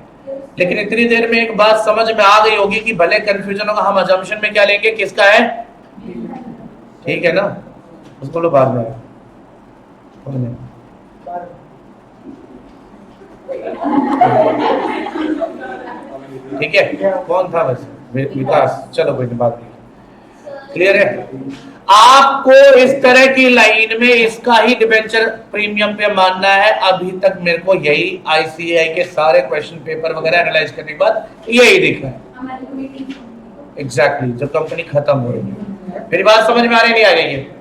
लेकिन इतनी देर में एक बात समझ में आ गई होगी कि भले कंफ्यूजन होगा, हम अजम्पशन में क्या लेंगे, किसका है, ठीक है ना। उसको लो बाद में, ठीक है। कौन था वैसे, विकास, चलो कोई बात नहीं, क्लियर है। आपको इस तरह की लाइन में इसका ही डिबेंचर प्रीमियम पे मानना है। अभी तक मेरे को यही आईसीएआई के सारे क्वेश्चन पेपर वगैरह एनालाइज करने के बाद यही दिखा है एग्जैक्टली, जब कंपनी खत्म हो रही है। मेरी बात समझ में आ रही नहीं आ रही है,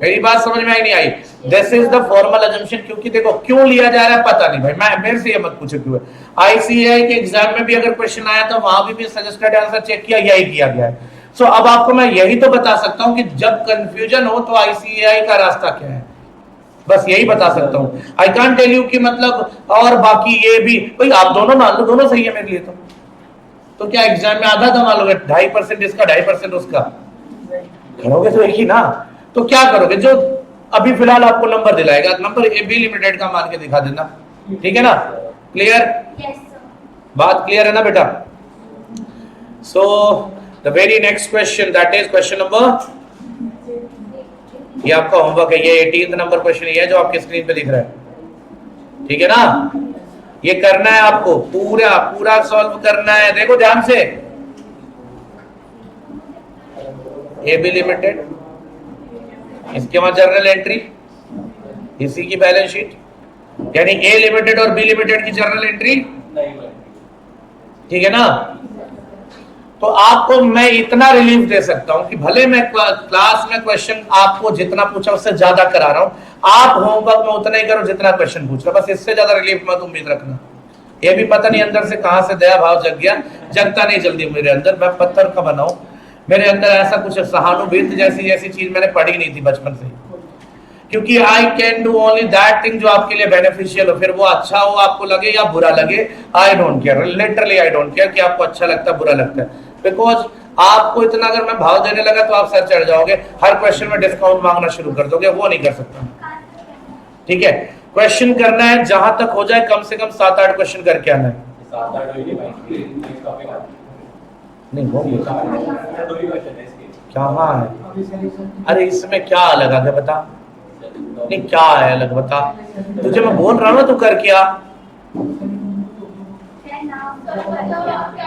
मेरी बात समझ में आई नहीं आई। This is the formal assumption, क्योंकि देखो क्यों लिया जा रहा है पता नहीं भाई, मैं मेरे से ये मत पूछो क्यों है। आईसीएआई के एग्जाम में भी अगर क्वेश्चन आया तो वहां भी सजेस्टेड आंसर चेक किया, यही किया गया है। सो अब आपको मैं यही तो बता सकता हूं कि जब कंफ्यूजन हो तो आईसीएआई का रास्ता क्या है, बस यही बता सकता हूं। आई कांट टेल यू कि मतलब और बाकी ये भी, भाई आप दोनों मान लो, दोनों सही है मेरे लिए। तो क्या एग्जाम में आधा था मान लोगे, 2.5% इसका 2.5% उसका, करोगे तो एक ही ना। तो क्या करोगे, जो अभी फिलहाल आपको नंबर दिलाएगा, नंबर बी लिमिटेड का मान के दिखा देना, ठीक है ना। क्लियर, बात क्लियर है ना बेटा। So the very next question, that is question number ये आपका होमवर्क है, ये 18 नंबर क्वेश्चन ये है जो आपकी स्क्रीन पे दिख रहा है, ठीक है ना। ये करना है आपको, पूरा पूरा सॉल्व करना है। देखो ध्यान से, AB लिमिटेड, इसके बाद जर्नल एंट्री, इसी की बैलेंस शीट, यानी A लिमिटेड और B लिमिटेड की जर्नल एंट्री, ठीक है ना। तो आपको मैं इतना रिलीफ दे सकता हूं कि भले मैं क्लास में क्वेश्चन आपको जितना पूछा उससे ज्यादा करा रहा हूं, आप होमवर्क में उतना ही करो जितना क्वेश्चन पूछ रहा, बस इससे ज्यादा रिलीफ मत उम्मीद रखना। ये भी पता नहीं अंदर से कहां से दया भाव जग गया, जगता नहीं जल्दी मेरे अंदर, मैं पत्थर का बनाऊं, मेरे अंदर ऐसा कुछ सहानुभूति जैसी चीज मैंने पढ़ी नहीं थी बचपन से, क्योंकि I can do only that thing जो आपके लिए बेनिफिशियल हो, फिर वो अच्छा हो आपको लगे या बुरा लगे, I don't care, literally I don't care कि आपको अच्छा लगता है बुरा लगता है, बिकॉज आपको इतना अगर मैं भाव देने लगा तो आप सर चढ़ जाओगे, हर क्वेश्चन में डिस्काउंट मांगना शुरू कर दोगे, वो नहीं कर सकता, ठीक है। क्वेश्चन करना है, जहां तक हो जाए कम से कम 7-8 क्वेश्चन करके आना है, नहीं हो क्या है, अरे इसमें क्या अलग आ गया बता, नहीं क्या है अलग बता, तुझे मैं बोल रहा हूं ना तू करके आ,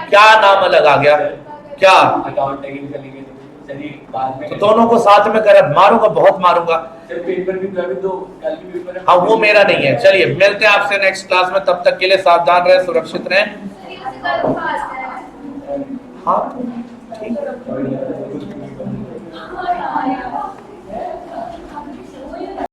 क्या नाम अलग आ गया, क्या तो दोनों को साथ में कर, मारूंगा बहुत मारूंगा, हाँ वो मेरा नहीं है। चलिए मिलते हैं आपसे नेक्स्ट क्लास में, तब तक के लिए सावधान रहे, सुरक्षित रहें, हाँ ठीक है।